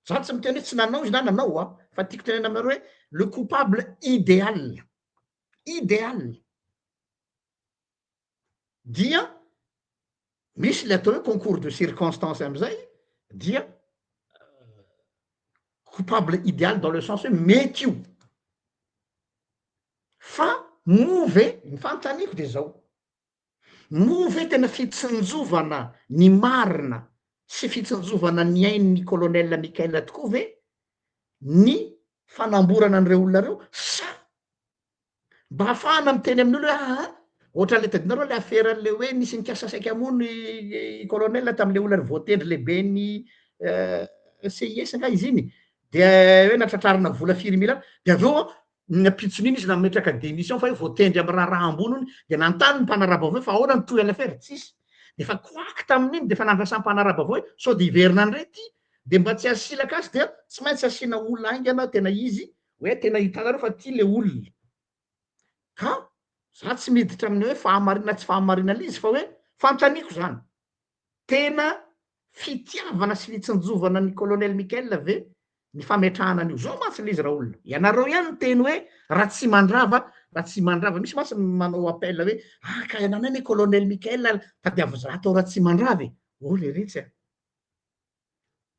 za tsy miteny hoe tsy nanao izy na nanao a fa tiako tenena amareo hoe le coupable idéal dia misy le atao hoe concours de circonstance am'izay dia coupable idéal dans le sens hoe mety io fa move ny fantaniko de zao move tena fitsinjovana ny marina sy fitsinjovana ny ain'ny colonel Mikaela tokoa ve ny fanamborana an'ireo olona reo sa mba ahafahana miteny amin'olo hoe ohatra le tadinareo le affaire an'le hoe nisy nikasa saiky amony colonel tam'le olona voatendry lehibe ny CIS nga izy iny de hoe natratrarina vola 4 000 de aveo napitson'iny izy nametraka démission fa hoe voatendry amy raha amboniny de nantany ny mpanaraba avao fa ahoana ny toy l'affaire tsisy de fa koaky tamin'iny de fa nampiasany mpanaraba avao hoe sao de iverina an'irety de mba tsy asilaka azy de tsy maintsy asiana olona aingana tena izy hoe tena hitanareo fa ty le olona ka za tsy miditra amin'ny hoe fahamarina tsy fahamarina l'izy fa hoe fantaniko zany tena fitiavana sy fitsinjovana ny colonel Mikael ve ny fametrahana an'io zao matsy l'izy raha olona ianareo ihany ny teny hoe raha tsy mandrava misy matsy manao appel hoe ka iananay colonel Mikael tadiavo za atao raha tsy mandrava le retsy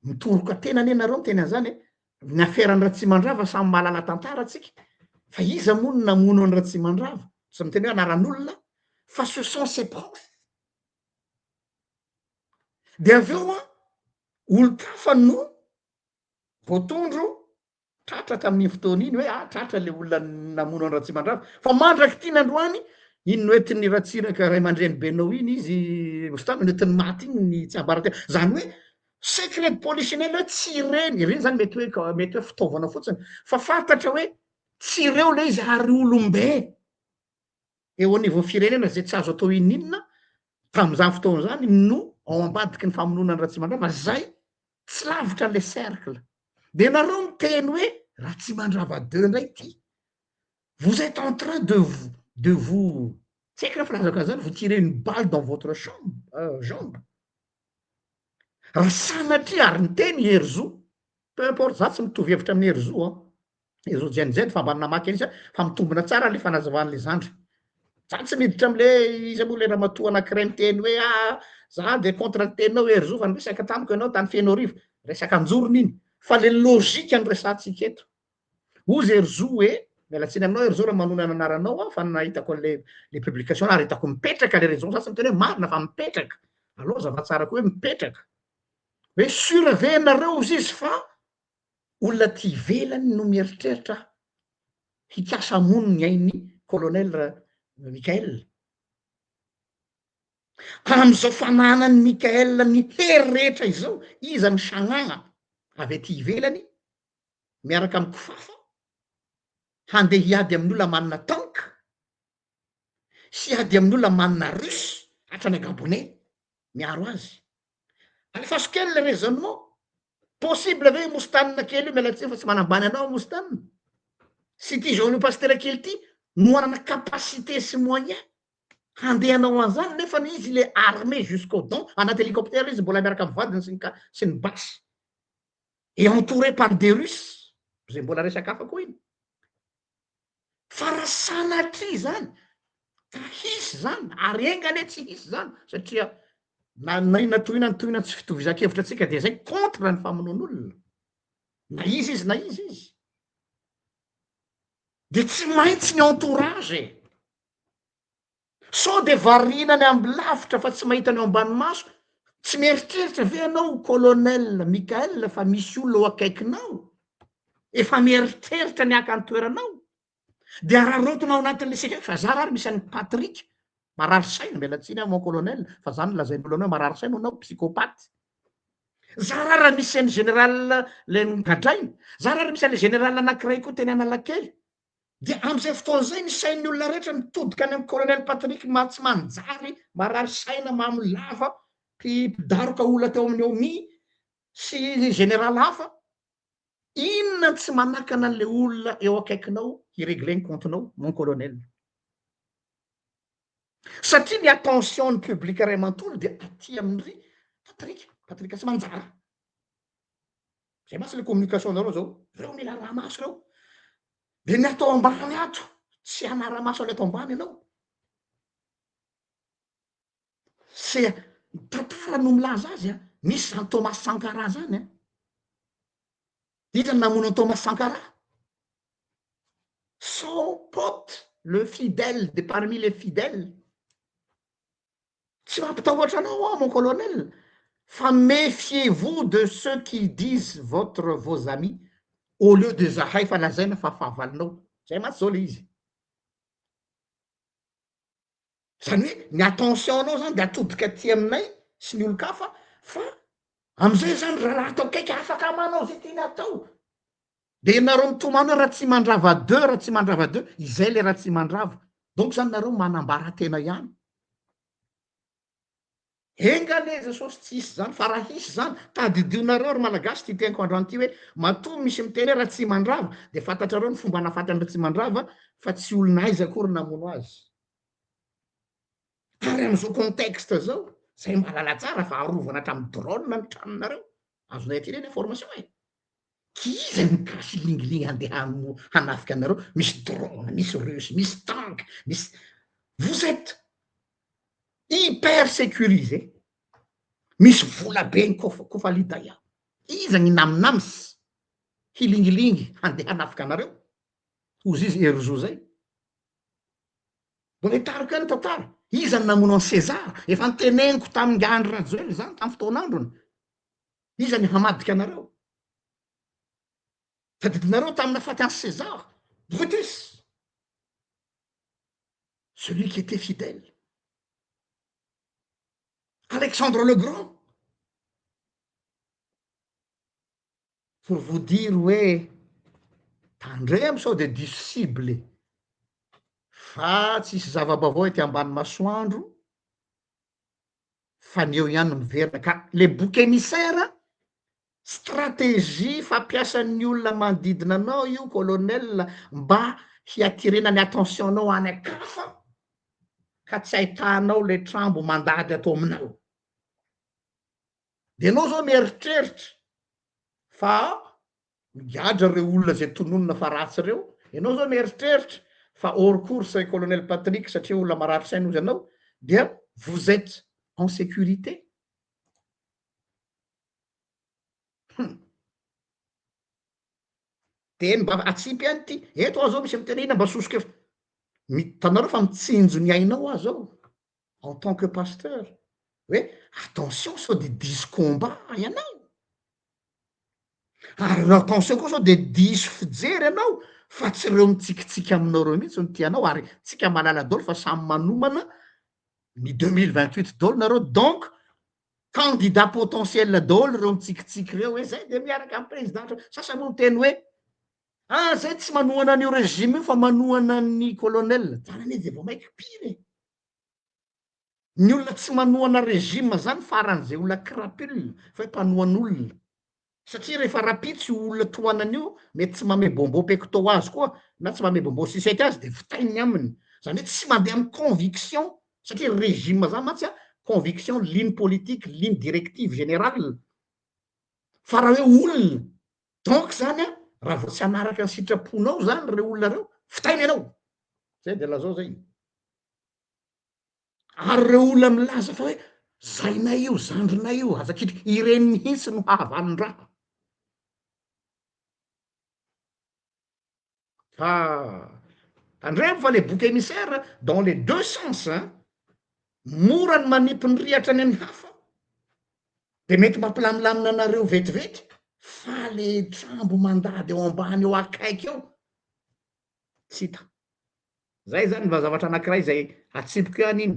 mitoroka tena any ianareo miteny an'izany ny affaire-ny raha tsy mandrava samy mahalala tantara atsika fa iza moa no namono any raha tsy mandrava tsy miteny hoe anaran'olona fa ce sont ses proches de aveo olo-kafa no voatondro tratra tamin'ny fotoana iny hoe tratra le olona namono any raha tsy mandrava fa mandraky tia nandroany iny noentin'ny ratsiraka ray aman-dreny benao iny izy ostany noentin'ny maty iny ny tsy ambaratena zany hoe secret de polichinelle hoe tsy reny zany mety hoe fitaovana fotsiny fa fantatra hoe tsy reo le izy ary olombe eo anivon'ny firenena zay tsy azo atao ininona tam'izany fotoana zany no ao ambadiky ny famononany raha tsy mandrava zay tsy lavitra le cercle de nareo miteny hoe raha tsy mandrava 2 ndray ty vous êtes en train de vous tsy haiko raha filazaka zany vous tirez une balle dans votre jambe raha sanatria ary niteny Herzo peu importe za tsy mitovy hevitra amin'ny Herzo Herzo JNZ fa mba namaky izy fa mitombina tsara le fanazavan'le zandry za tsy miditra am'le izy moa le ramatoa anankiray miteny hoe za de contre ny teninao Herzo fa niresaka tamiko ianao tany Feno Rivo resaka anjorony iny fa le lôzika ny resantsika eto ozy Herzo hoe mialatsiny aminao Herzo raha manona ny anaranao fa nahitako le publication ary hitako mipetraka le raison za tsy miteny hoe marina fa mipetraka aloha zava-tsara koa hoe mipetraka hoe sur ve nareo izy fa olona ty ivelany no mieritreritra hikasa mono ny ain'ny colonel Mikael am'izao fananany Mikael ny hery rehetra izao iza ny sagnagna avy aty ivelany miaraka amy kifafa handeha hiady amin'olona manana tanka sy hiady amin'olona manana russe hatrany Gabonais miaro azy alefaso kely le raisonnement possible ve mostanina kely io mialatsiny fa tsy manambany anao mostanina sy ty jaune pasteur kely ty no anana capacité sy moyen handeha anao an'izany nefa izy le armé jusqu'aux dents anaty hélicoptère izy mbola miaraka amy vadiny sy ny basy et entouré par des russes zay mbola resaka hafa koa iny fa raha sanatria zany ka hisy zany ary engane tsy hisy zany satria na ina tohina tsy fitovizan-kevitra atsika de zay contre ny famonon'olona na izy de tsy maintsy ny entourage sao de varinany amby lavitra fa tsy mahita ny ao ambany maso tsy mieritreritra ve anao colonel Mikael fa misy olona ho akaikinao efa mieritreritra ny aka ny toeranao de ararotonao anatin'le sika fa za rary misy an'ny Patrick marary saina mialatsiny mon colonel fa zany lazain'olo anao marary saina anao psychopathe za raha misy an'ny général le gadrainy za raha misy an'le général anankiray koa teny Analakely dia am'izay fotoana zay ny sain'ny olona rehetra mitodika any amin'ny colonel Patrick tsy manjary marary saina mamolava mpidaroka olona teo amin'ny omi sy général hafa, inona tsy manakana an'le olona eo akaikinao hiregle ny comptenao mon colonel. Satria ny attention ny public ray manontolo dia aty amin'ny Patrika tsy manjara. Zay masy le communication nareo zao, reo mila raha maso reo. De ny atao ambany ato, tsy anara-maso ale atao ambany ianao. Se tantara no milaza azy a, misy zany Thomas Sankara zany a. Iza namono Thomas Sankara? Son pote, le fidèle de parmi les fidèles. Tsy mampitahoatra anao mon colonel, fa méfiez-vous de ceux qui disent vos amis au lieu de zahay fa lazaina fa fahavalinao. Zay matsy zao le izy. Zany hoe ny attention anao zany de atodika aty aminay sy ny olo-kafa fa am'izay zany raha atao kaiky afaka manao zay tiana atao. De nareo mitomany hoe raha tsy mandrava deux, izay le raha tsy mandrava. Donc zany nareo manambara tena ihany. Engane Jesosy tsisy zany fa raha hisy zany tadidionareo ry malagasy ty tenko androany ty hoe matoa misy miteny hoe raha tsy mandrava de fantatrareo ny fomba nafatany tsy mandrava fa tsy olonaiza akory namono azy. Ary am'izao contexte zao zay mahalala tsara fa arovana hatramin'ny drone ny tranonareo azonay aty reny information e. Kiza mikasy lingilingy andeha hanafika anareo, misy drone, misy russe, misy tank, misy vous êtes hyper sécurisé, misy vola be ny kofa lidaya. Iza ny naminamitsy hilingilingy handeha hanafika anareo ozy izy Herzog zay. Mbola hitarika ny tantara. Iza ny namono an César, efa niteneniko tamin'ny Andry Rajoelina zany tamin'ny fotoan'androny. Iza ny hamadika anareo. Tadidinareo tamin'ny afaty an César, Brutus, celui qui était fidèle. Alexandre le Grand. Pour vous dire hoe tandremo sao de diso cible fa tsisy zava-baovao ety ambany masoandro fa ny eo ihany miverina ka le bouc émissaire stratégie fampiasan'ny olona manodidina anao io colonel mba hiatirena ny attention-nao any akafa ka tsy ahitanao le trambo mandady atao aminao. De anao zao mieritreritra fa migadra reo olona zay tononona fa ratsy reo, ianao zao mieritreritra fa hors course colonel Patrick satria olona maratry saina ozy anao, dia vous êtes en sécurité. Teny mba atsipy any ty, eto aho zao misy mitenena mba sosoka tanareo fa mitsinjo ny ainao aho zao en tant que pasteur hoe attention sao de diso combat ianao. Ary attention koa sao de diso fijery anao fa tsy reo mitsikitsiky aminao reo mihitsy ny tianao ary tsika malala dolo fa samy manomana ny 2028 dolo nareo. Donc candidat potentiel dolo reo mitsikitsiky reo hoe zay de miaraka amin'ny présidente sasa moa miteny hoe zay tsy manohana an'io régime io fa manohana ny colonel. Zanany izy vao maiky pire. Ny olona tsy manohana régime zany faran'izay olona crapule fa hoe mpanohan'olona. Satria rehefa rapitsy olona toanan'io mety tsy mame bombo pecto azy koa na tsy mame bombo sisety azy de vitainy aminy. Zany hoe tsy mandeha amin'ny conviction satria régime zany matsy a conviction, ligne politique, ligne directive générale. Fa raha hoe olona donc zany a raha vao tsy hanaraka ny sitraponao zany reo olona reo fitainy ianao. Zay de lazao zay. Ary reo olona milaza fa hoe zainay io, zandrinay io, azakitry ireny mihitsy no hahavanin-draha. Tandremo fa le bouc émissaire dans les deux sens mora ny manipy ny rihatra any amin'ny hafa de mety mampilamlamina anareo vetivety fa le trambo mandady eo ambany eo akaiky eo tsy hita. Zay zany mba zavatra anankiray zay atsipiko ihany iny.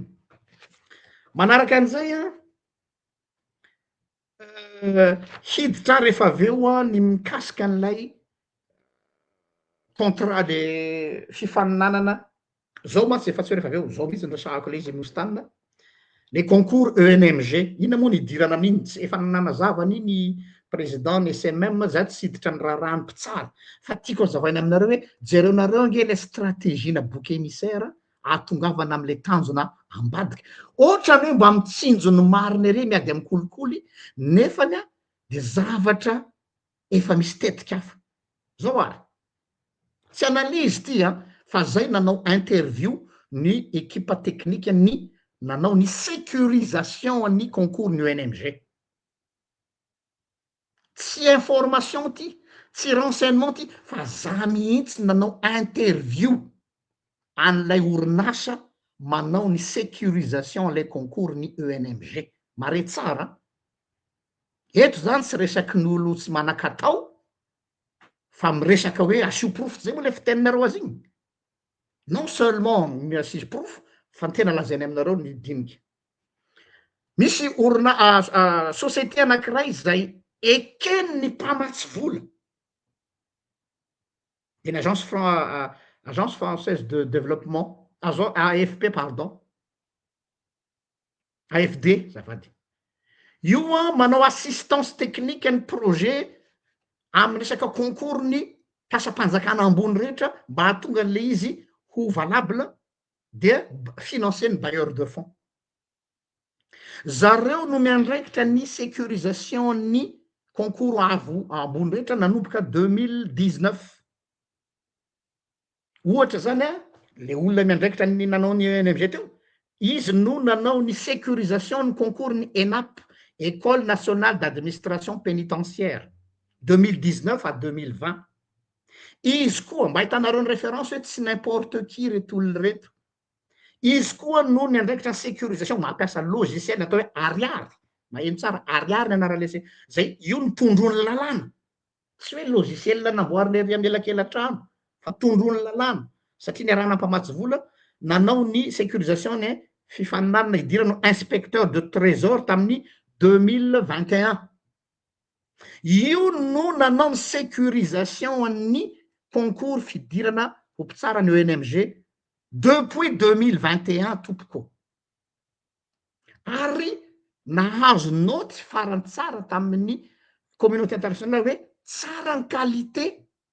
Manaraka an'izay hiditra rehefa avy eo ny mikasika an'ilay contrat de fifaninanana zao mantsy efa tsy rehefa avy eo zao mihitsy resahako le izy mostanina le concours ENMG ina moa nidirana amin'iny tsy efa nanazava an'iny président ny SMM za tsy hiditra ny raharaha mpitsara fa tiako azavaina aminareo hoe jereonareo ange le stratégie-na bouc émissaire atongavana am'le tanjona ambadika ohatra hoe mba mitsinjo ny mariny ery miady amin'ny kolikoly nefany a de zavatra efa misy tetika hafa zao ary tsy analyzy ty a fa zay nanao interview ny équipe technique ny nanao ny sécurisation ny concours ny ENMG tsy information ty tsy renseignement ty fa za mihitsy nanao interview an'lay orinasa manao ny sécurisation lay concours ny ENMG mare tsara eto zany tsy resaky n'olo tsy manan-katao fa miresaka hoe asio profo zay moa le fiteninareo azy igny non seulement miasio profo fa ny tena lazainy aminareo ny diniky misy orina société anankiray zay ekeny ny mpamatsy vola eny agence française de développement AFP pardon AFD zafady io a manao assistance technique ny projet amin'ny resaka concours ny mpiasa-panjakana ambony rehetra mba hahatonga an'le izy ho valable de financer ny bailleur de fonds zareo no miandraikitra ny sécurisation ny concours avo ambony rehetra nanomboka 2019 ohatra zany a le olona miandraikitra ny nanao ny ENMG teo izy no nanao ny sécurisation ny concours ny ENAP école nationale d'administration pénitentiaire 2019 à 2020 izy koa mba hitanareo ny référence hoe tsy n'importe qui reto olona reto izy koa no ny andraikitra ny sécurisation mampiasa logiciel atao hoe ariary maheno tsara ariary ny anaralese zay io ny tondrony lalàna tsy hoe logiciel namboariny ery amelakelan-trano fa tondrony lalàna satria ny arahana mpamatsy vola nanao ny sécurisation ny fifaninanana idirano inspecteur de trésor tamin'ny 2021 io no nanao ny sécurisation ny concours fidirana ho mpitsara ny ENMG depuis 2021 tompoko ary nahazo noty farany tsara tamin'ny communauté internationale hoe tsara ny qualité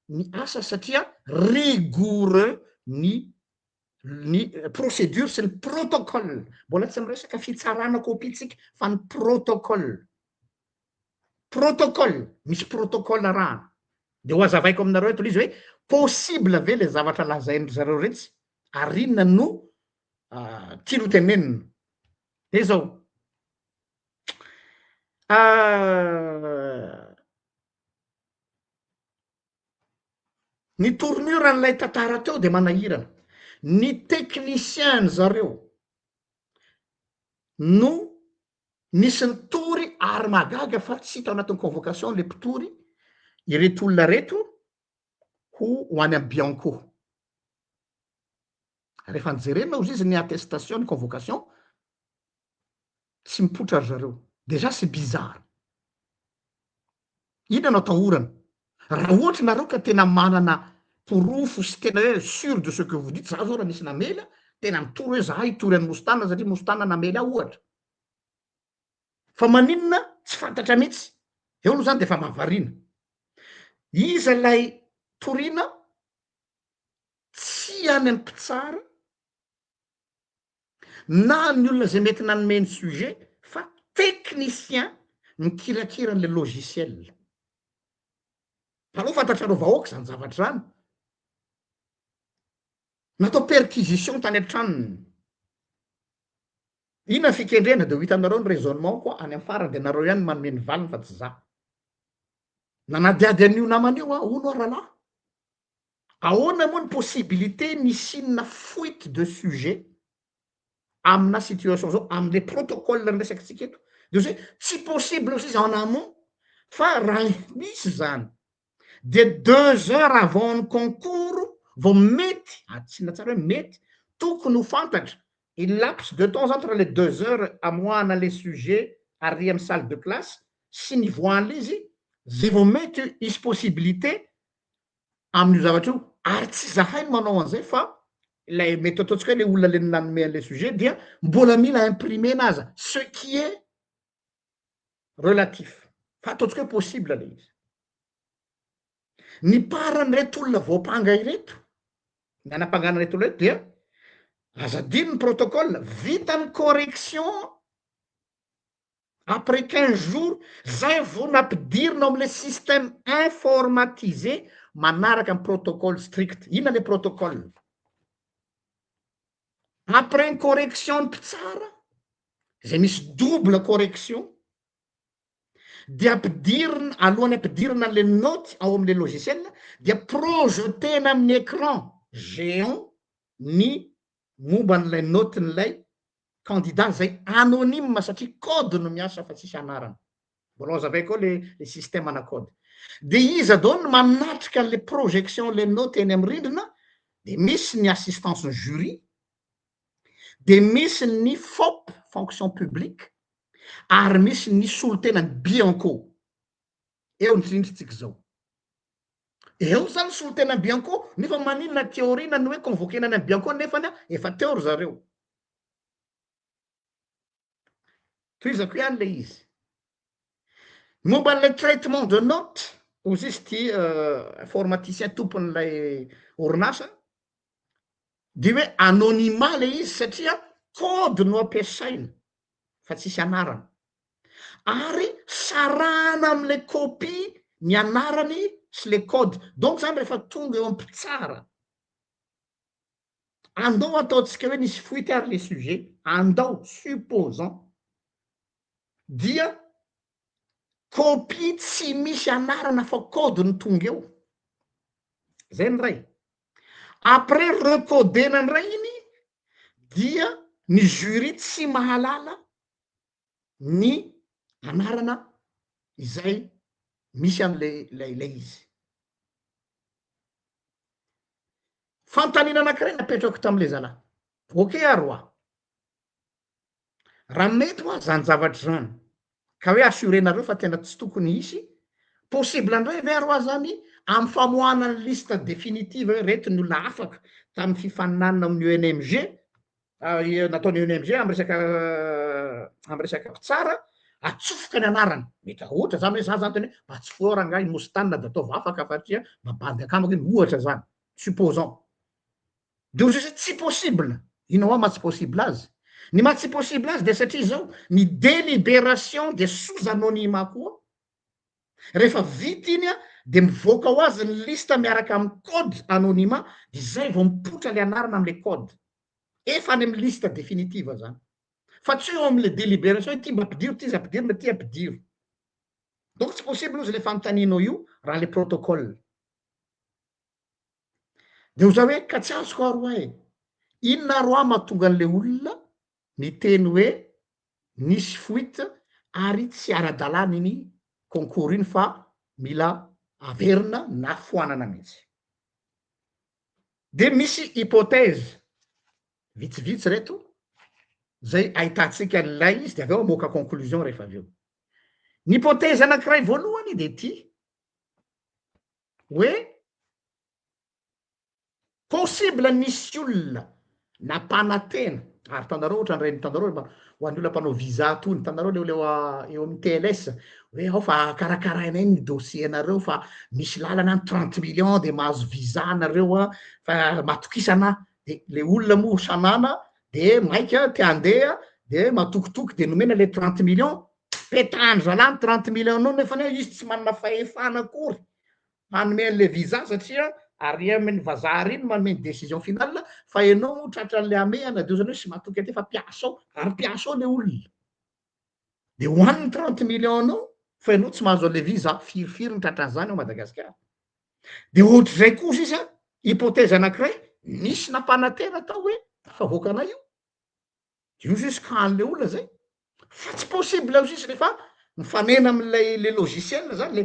ny asa satria rigoureux ny procédure sy ny protocole mbola tsy miresaka fitsarana kopitsika fa ny protocole misy protocole raha de ho azavaiko aminareo eto izy hoe possible ave le zavatra lazainy zareo retsy arinona no tiano tenenina de zao ny tournure an'ilay tantara teo de manahirana ny technicien zareo no nisy ny tory ary magaga fa tsy hita ao anatin'ny convocation le mpitory ireto olona reto ho any amy Bianco rehefa nijerena ozy izy ny attestation ny convocation tsy mipotra ry zareo deja c'est bizarre ina no atahorana raha ohatra nareo ka tena manana porofo sy tena hoe sûr de ce que vous dites za zao raha misy namela tena mitory hoe za hitory any mostana satria mostana namela aho ohatra fa maninona tsy fantatra mihitsy eo aloha zany de fa mahavariana iza lay toriana tsy any amy mpitsara na ny olona zay mety nanomeny sujet fa technicien mikirakirany le logiciel aloha fantatrareo vahoaka zany zavatra zany natao perquisition tany an-tranony ina fikendrena de ho hitanareo ny raisonnement koa any amy farany de nareo ihany manome ny valiny fa tsy za nanadiady an'io naman'io a ono rahalahy ahoana moa ny possibilité nisinona fuite de sujet amina situation zao am'le protocole ny resakytsika eto de hoe tsy possible aussi izy en amont fa raha misy zany de 2 heures avant ny concours vao mety atsina tsara hoe mety tokony ho fantatra il laps de temps entre les 2 heures amoahana les sujets ary amy salle de classe sy ny voan'le izy zay vao mety isy possibilité amin'io zavatra io ary tsy zahay no manao an'izay fa ilay mety ataontsika hoe le olona le nanome an'le sujet dia mbola mila imprimer naza ce qui est relatif fa ataontsika hoe possible le izy ny paran'ireto olona voapanga ireto ny anam-pangana reto olona reto dia azadino ny protocole vitany correction après 15 jours zay vo nampidirina am'le système informatisé manaraka amy protocole strict ina le protocole après une correction ny mpitsara zay misy double correction dia ampidirina alohan'ny ampidirina le note ao am'le logiciel dia projetena amin'ny écran géant ny momba n'lay note n'lay candidat zay anonyme satria code no miasa fa tsisy anarana mbola azo avay koa le système ana code de izy adao manatrika le projection le note eny amy rindrina de misy ny assistance ny jury de misy ny FOP fonction publique ary misy ny solotenany bianco eo ny tsindritsika zao eo zany solotenany bianco nefa maninona théorie ny hoe convoquenany amy bianco nefany efa teo ry zareo toizako ihany le izy momba n'le traitement de note ozy izy ty informaticien tompon'lay orinasa de hoe anonymat le izy satria code no ampiasaina fa tsisy anarana ary sarana am'le copie ny anarany sy le code donc zany rehefa tonga eo ampitsara andao ataotsika hoe nisy fuity ary le sujet andao supposant dia copie tsy misy anarana fa code ny tonga eo zay ny ray après recodena ny ray iny dia ny jury tsy mahalala ny anarana izay misy am'le izy fantanina anakiray napetrako tam'le zalahy ok aroa raha mety hoa zany zavatry zany ka hoe assurenareo fa tena tsy tokony hisy possible andray ve aroa zany amy famoahana ny liste définitive hoe reto ny olona afaka tamy fifaninanina amin'ny UNMG nataony UNMG amy resaka mpitsara atsofoka ny anarany mety ohatra zany hoe za zany teny hoe batsifoa ranga mostanina de ataovy afaka satria mabandy akamako iny ohatra zany supposant de ozy tsy possible ino hoa mahatsy possible azy ny mahatsy possible azy de satria zao ny délibération de sous anonymat koa rehefa vita iny a de mivoaka ho azy ny lista miaraka amy code anonymat de zay vo mipotra le anarana amle code efa any amy liste définitive zany fa tsy eo am'le délibération ty mba ampidiro ty izy ampidirina ty ampidiro donc tsy possible ozy le fanotaninao io raha le protocole de oza hoe ka tsy azoko aroa e inona roa mahatonga an'le olona ny teny hoe nisy fuite ary tsy ara-dalàna iny concours iny fa mila averina na foanana mihitsy de misy hypothèse vitsivitsy reto zay ahitatsika n'lay izy de aveo amoaka conclusion rehefa aveo ny hypothèse anakiray voalohany de ty hoe possible nisy olona nampanatena ary tanareo ohatra nyreny tanareo ho an'ny olona mpanao visa tony tanareo leo eo amy TLS hoe ao fa karakarainay ny dossier nareo fa misy lalana ny 30 millions de mahazo visa nareo a fa matokisana de le olona moa sanana de maika ty andeha de matokitoky de nomena le 30 millions petahany zalany 30 millions no nefa izy tsy manana fahefana akory manome an'le visa satria ary amin'ny vazaha iny manome ny décision finale fa ianao tratra an'le amehana de zany hoe sy matoky aty fa piasa ao ary piasa ao le olona de hoaniny 30 millions anao fa ianao tsy mahazo an'le visa firifiry ny tratran'izany ao Madagasikara de ohatr'izay kosa izy a hypothèse anakiray nisy nampanatena tao hoe fa voakanay io jusqu'à an'le olona zay fa tsy possible ao izy rehefa mifanena am'lay le logiciel zany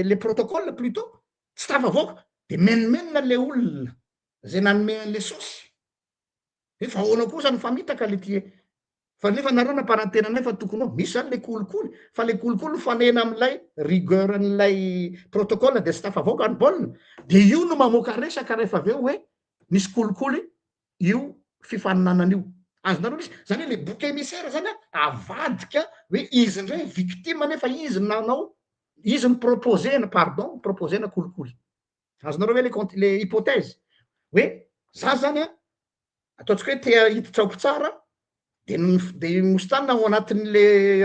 le protocole plutôt tsy tafavoaka de menimenina le olona zay nanome an'le sosy efa ahoana kosa ny famitaka le ty fa nefa nareo namparantenanay fa tokony ao misy zany le kolikoly fa le kolikoly fanena am'ilay rigueur an'ilay protocole de staff avoka ny baolina de io no mamoaka resaka rehefa avy eo hoe misy kolikoly io fifaninanana io azonareo misy zany hoe le bouc émissaire zany avadika hoe izy ndray victime nefa izy nanao izy ny proposena pardon proposena kolikoly azonareo hoe le hypothèse hoe za zany ataontsika hoe te hiditra tsara de mositany ao anatin'le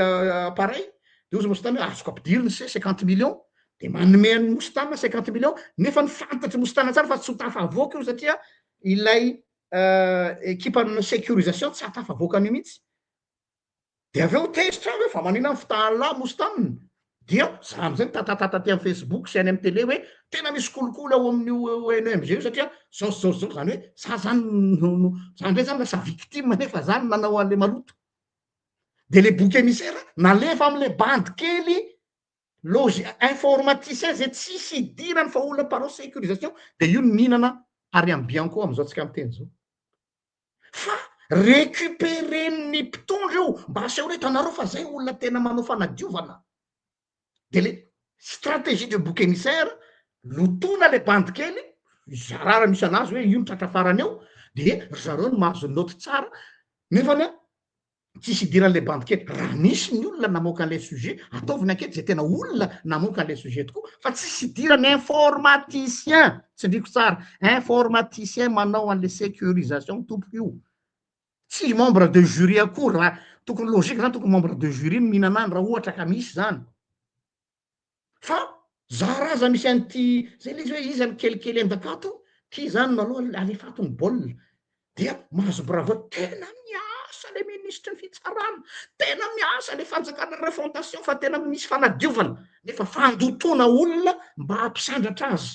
appareil de ozy mositany hoe azoko ampidiriny 50 millions de manomeany mositana 50 millions nefa ny fantatry mositana tsara fa tsy ho tafavoaka io satria ilay équipe sécurisation tsy hatafavoaka an'io mihitsy de avy eo tezitra hoe fa manina ny fitahala mositanina dia za am'izay tatatata ty amin'ny Facebook sy any amin'ny télé hoe tena misy kolikoly ao amin'io NMG io satria zao zany hoe za zany ndray zany lasa victime nefa zany nanao an'le maloto de le bouc émissaire nalefa am'le bande kely informaticien zay tsisy idirany fa olona mpanao sécurisation de io mihinana ary amy bianco am'izao tsika miteny zao fa récupéren'ny mpitondra io mba aseho hoe hitanareo fa zay olona tena manao fanadiovana de le stratégie de bouc émissaire lotona le bande kely zarara misy anazy hoe io ny tratra farany eo de zareo no mahazo note tsara nefany tsisy idiran'le bande kely raha misy ny olona namoaka an'le sujet ataoviny ankety zay tena olona namoaka an'le sujet tokoa fa tsisy idirany informaticien tsy ndriko tsara informaticien manao an'le sécurisation tompoko io tsy membre de jury akory raha tokony logique zany tokony membre de jury ny mihinana any raha ohatra ka misy zany fa zaraza misy an'ty zay le izy hoe izy any kelikely endakato ty zany naloha alefatony baolina dia mahazo bravo tena miasa le ministre ny fitsarana tena miasa le fanjakana refondation fa tena misy fanadiovana nefa fandotona olona mba hampisandratra azy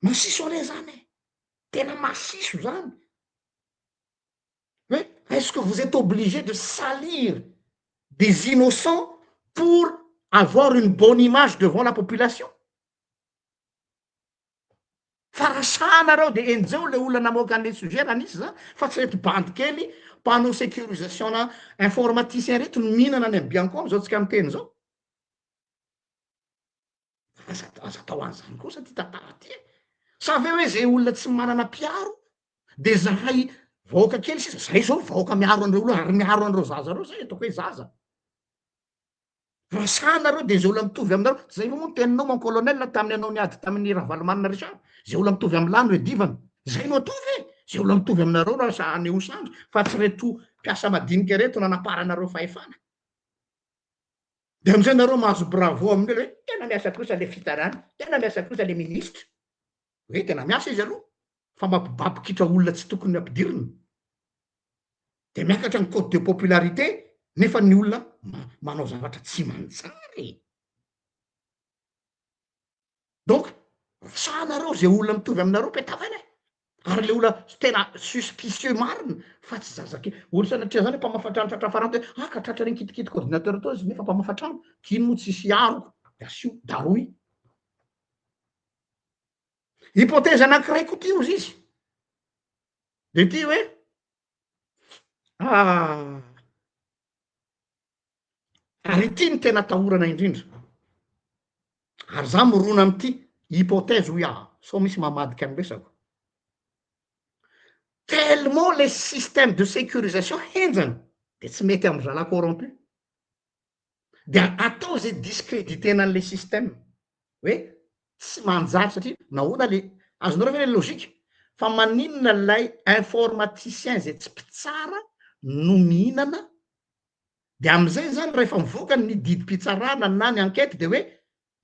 masiso ale zany tena masiso zany hoe est-ce que vous êtes obligé de salir des innocents pour avoir une bonne image devant la population farasana reo de enjeo le olona namoaka an'le sujet raha nisy zany fa tsy reto bande kely mpanao sécurisation na informaticien reto no mihinana any amy bianco am'izao tsika miteny zao aza atao an'izany kosa ty tantara ty savy hoe zay olona tsy manana mpiaro de zahay vahoaka kely sisa zay zao vahoaka miaro an'ireo olo ary miaro an'ireo zaza reo zay ataoko hoe zaza rasanareo de zay olona mitovy aminareo zay vo moa no teninao mon colonel tamin'ny anao niady tamin'ny ravalomanina resara zay olona mitovy amy lano e divana zay no atovy zay olona mitovy aminareo raha sa aneo sandro fa tsy reto mpiasa madinika reto nanaparanareo fahefana de am'izay nareo mahazo bravo amin'io hoe tena miasa kosa le fitarana tena miasa kosa le ministre hoe tena miasa izy aloha fa mampibabikitra olona tsy tokony ampidirina de miakatra ny code de popularité nefa ny olona manao zavatra tsy mantsary donc sanareo zay olona mitovy aminareo petavana ary le olona tena suspicieux marina fa tsy zazaky olo sanatria zany mpamafatrano tratra farany hoe ka tratra reny kitikity coordinateur atao izy nefa mpamafatrano kino moa tsisy aroko de asio daroy hypothèse anankiray ko ty ozy izy de ty hoe ary ty ny tena atahorana indrindra ary za morona am'ty hypothèse hoe sao misy mamadika any resako tellement les systèmes de sécurisation henjana de tsy mety amy zala corrompu de atao zay discréditena an'le système hoe tsy manjary satria nahoana le azonareo ve le logika fa maninona lay informaticien zay tsy mpitsara no mihinana de am'izay zany rehefa mivoaka ny didim-pitsarana na ny enquête de hoe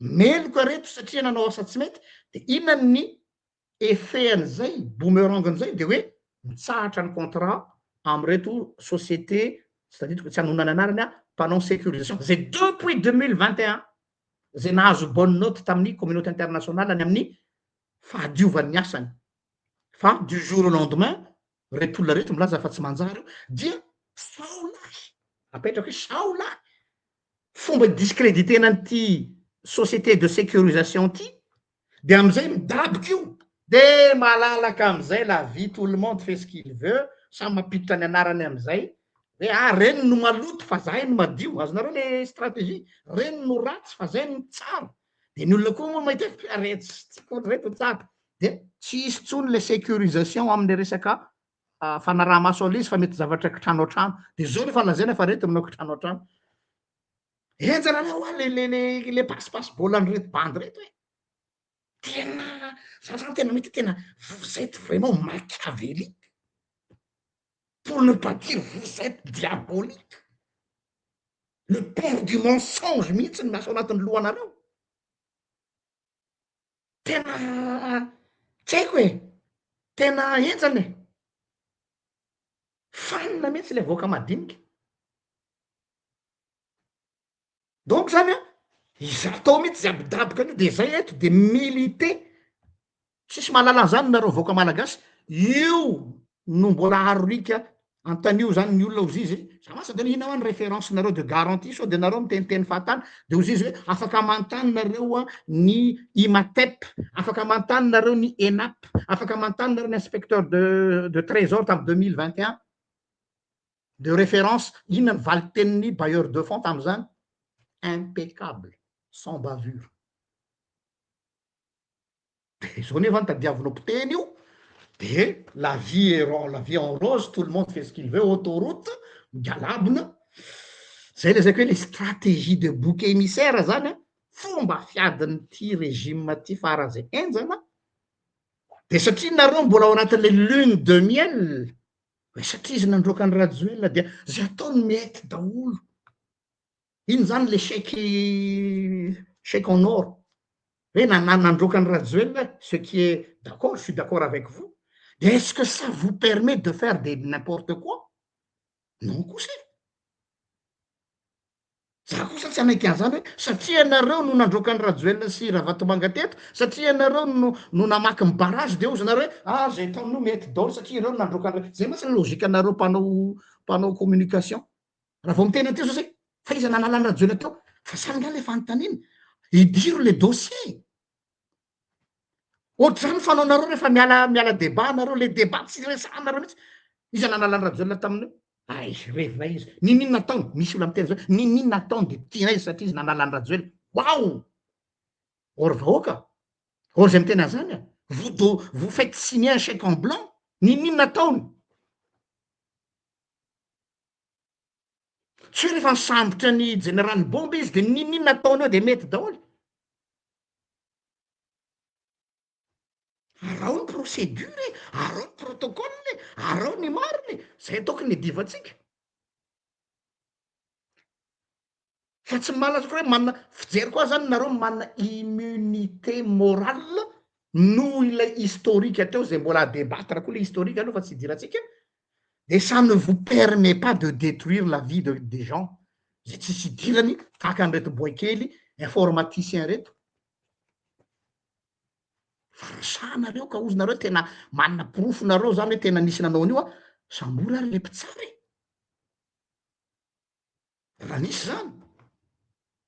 meloko reto satria nanao asa tsy mety de inona ny effet an'izay boomerangan'izay de hoe mitsahatra ny contrat am'reto société c'est-à-dire tsy anonana anarany mpanao sécurisation zay depuis 2021 zay nahazo bonne note tamin'ny communauté internationale any amin'ny fahadiovan'ny asany fa du jour au lendemain reto olona reto milaza fa tsy manjary io dia saolahy apetraka hoe saolahy fomba discréditena an'ity société de sécurisation ty de am'izay midaboka io de malalaka am'izay la vie tout le monde fait ce qu'il veut samy mampiditra ny anarany am'izay hoe reny no maloto fa zahay no madio, azonareo le stratégie, reny no ratsy fa zay no tsara. De ny olona koa moa mahita reto tsara de tsy isy tsony le sécurisation aminy resaka fanaraha-maso alizy fa mety zavatra kitrano an-trano de zao rehefa lazaina fa reto aminao kitrano an-trano enjanareo a le pasipasy-bolan'ny reto bandy reto hoe tena za zany tena mety tena vous êtes vraiment machiavélique pour ne pas dire vous êtes diabolique, le père du mensonge mihitsy ny miasa ao anatin'ny lohanareo. Tena tsy haiko e, tena enjany e, fanina mihitsy le voaka madinika. Donc zany a izy atao mihitsy zabidaboka anio de zay eto de milité, tsisy mahalala an'zany nareo voaka malagasy, io no mbola arorika antanio zany ny olona ozy izy za masa de ino any référence nareo de garantie sao de nareo miteniteny fahatany de ozy izy hoe afaka mantany nareo a ny IMATEP, afaka mantany nareo ny ENAP, afaka mantany nareo ny inspecteur de trésor tamy 2021 de référence inona ny valy tenin'ny bailleur de fonds tam'zany impeccable sans bavure. De zao nefa nitadiavinao mpiteny io de la vie en rose, tout le monde fait ce qu'il veut, autoroute migalabona zay le zako hoe le stratégie de bouc émissaire zany a fomba fiadin'ity régime ty farany zay enjana de satria nareo mbola ao anatin'le lune de miel hoe satria izy nandroaka ny rajoelona dia zay ataony mety daholo. Iny zany le chèque en or hoe nandroaka ny rajoelona, ce qui est d'accord, je suis d'accord avec vous. De est-ce que ça vous permet de faire de n'importe quoi? Non kosa e. Za kosa tsy anaiky an'zany hoe satria anareo no nandroaka ny rajoelona sy Ravatomanga teto, satria anareo no namaky ny barrage de ozy nareo hoe zay taonao mety daholo satria ireo no nandroaka ny zay matsy ny lôzika anareo mpanao communication. Raha vao miteny teo zay fa iza nanala ny rajoelona teo fa samy ngany le fanontaniana idiro le dossier. Ohatr'izany fanao nareo rehefa miala débat nareo le débat tsy resahanareo mihitsy iza nanala ny rajoelona taminio ay revina izy ninina ataony misy olo amiteny zao ninina ataony de tiana izy satria izy nanala ny rajoelona wao or vahoaka or zay miteny an'zany a vous faites signer un chèque en blanc ninina ataony tsy hoe rehefa nisambotra ny général bombe izy de ninina ataony eo de mety daholo. Arao ny procédure e, arao ny protocole, arao ny mariny zay tokony divatsika fa tsy malaza koa hoe manana fijery koa zany nareo manana immunité morale noho ilay historique teo zay mbola adébattre koa le historique aloha fa tsy idiratsika de ça ne vous permet pas de détruire la vie des gens zay tsisy idirany tahaka an'ireto boakely informaticien reto farosanareo ka ozy nareo tena manana profo nareo zany hoe tena nisy nanao an'io a sambory ary le mpitsara e raha nisy zany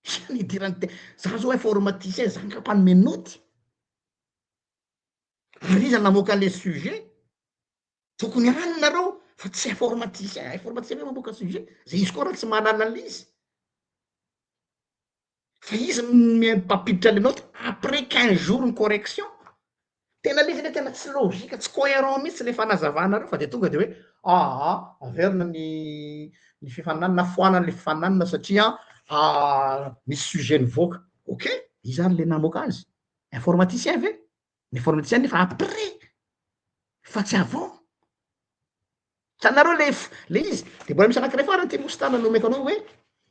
isany idirany za zao informaticien zany ka mpanome noty ary iza namoaka le sujet tokony any nareo fa tsy informaticien ve mamoaka sujet zay izy koa raha tsy mahalala an'izy fa izy mpampiditra le noty après 15 jours ny correction tena le izy tena tsy logika tsy cohérent mihitsy le fanazavanareo fa de tonga de hoe averina ny fifananana foanany le fifananana satria misy sujet nivoaka ok izany le namoaka azy informaticien ve ny informaticien nefa après fa tsy avant tanareo le izy de mbola misy anakiray farany ty mositana nomeko anao hoe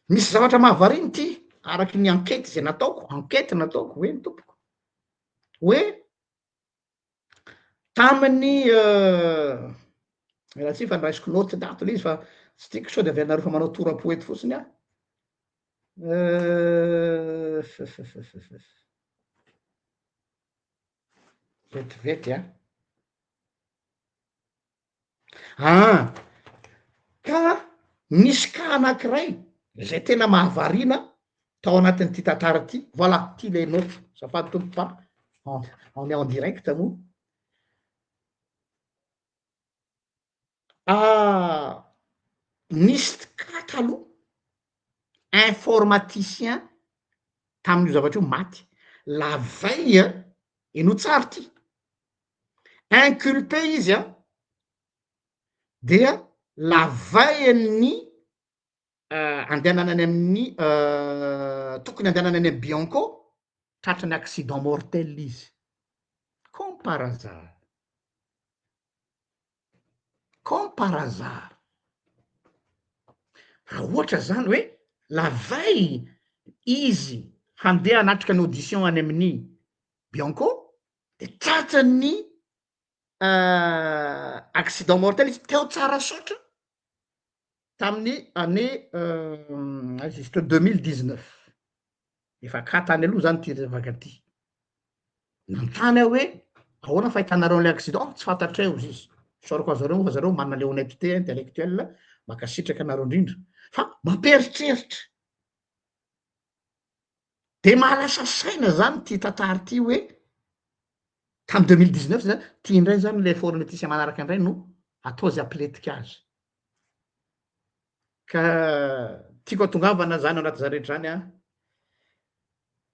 misy zavatra mahavariny ty araky ny enquête zay nataoko enquête nataoko hoe ny tompoko hoe tamin'ny raha tsy fa ndraisiko noty dato le izy fa tsy tiako sao de avianareo fa manao toram-poety fotsiny a vetivety ka nisy ka anakiray zay tena mahavarina tao anatin'ity tantara ty voilà ty le noty zafady tompo pa on est en direct moa nisy kata aloha informaticien tamin'io zavatra io maty la veille ino tsara ty inculpé izy a dia la veille-ny andehanana any amin'ny tokony andehanana any amin'ny Bianco tratrany accident mortel izy comme par hasard comme par hasard raha ohatra zany hoe la veille izy handeha hanatrika ny audition any amin'ny Bianco de tratrany accident mortel izy teo tsara sotra tamin'ny année aiza izy teo 2019 efa katany aloha zany ty revaka ty nantany aho hoe ahoana fahitanareo an'le accident tsy fantatreo izy izy sorako azareo fa zareo manana le honnêteté intellectuelle makasitraka anareo indrindra fa mampieritreritra de mahalasa saina zany ty tantara ty hoe tamy 2019 zany ty indray zany le formaticien manaraka indray no atao zay ampiletika azy ka tiako atongavana zany anaty za rehetra zany a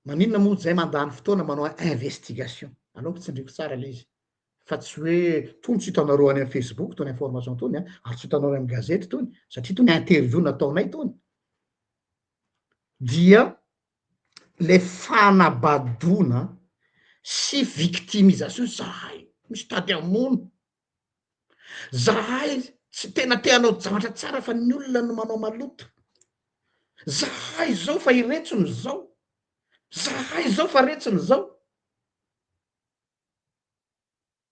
maninona moa zay mandany fotoana manao investigation aleoko tsindriko tsara le izy fa tsy hoe tony tsy hitanareo any amin'ny Facebook tony information tony a ary tsy hitanareo amin'ny gazety tony satria tony interview nataonay tony dia le fanabadona sy victimisation zahay misy tady amono zahay tsy tena te hanao zavatra tsara fa ny olona no manao maloto zahay zao fa iretsony zao zahay zao fa retsiny zao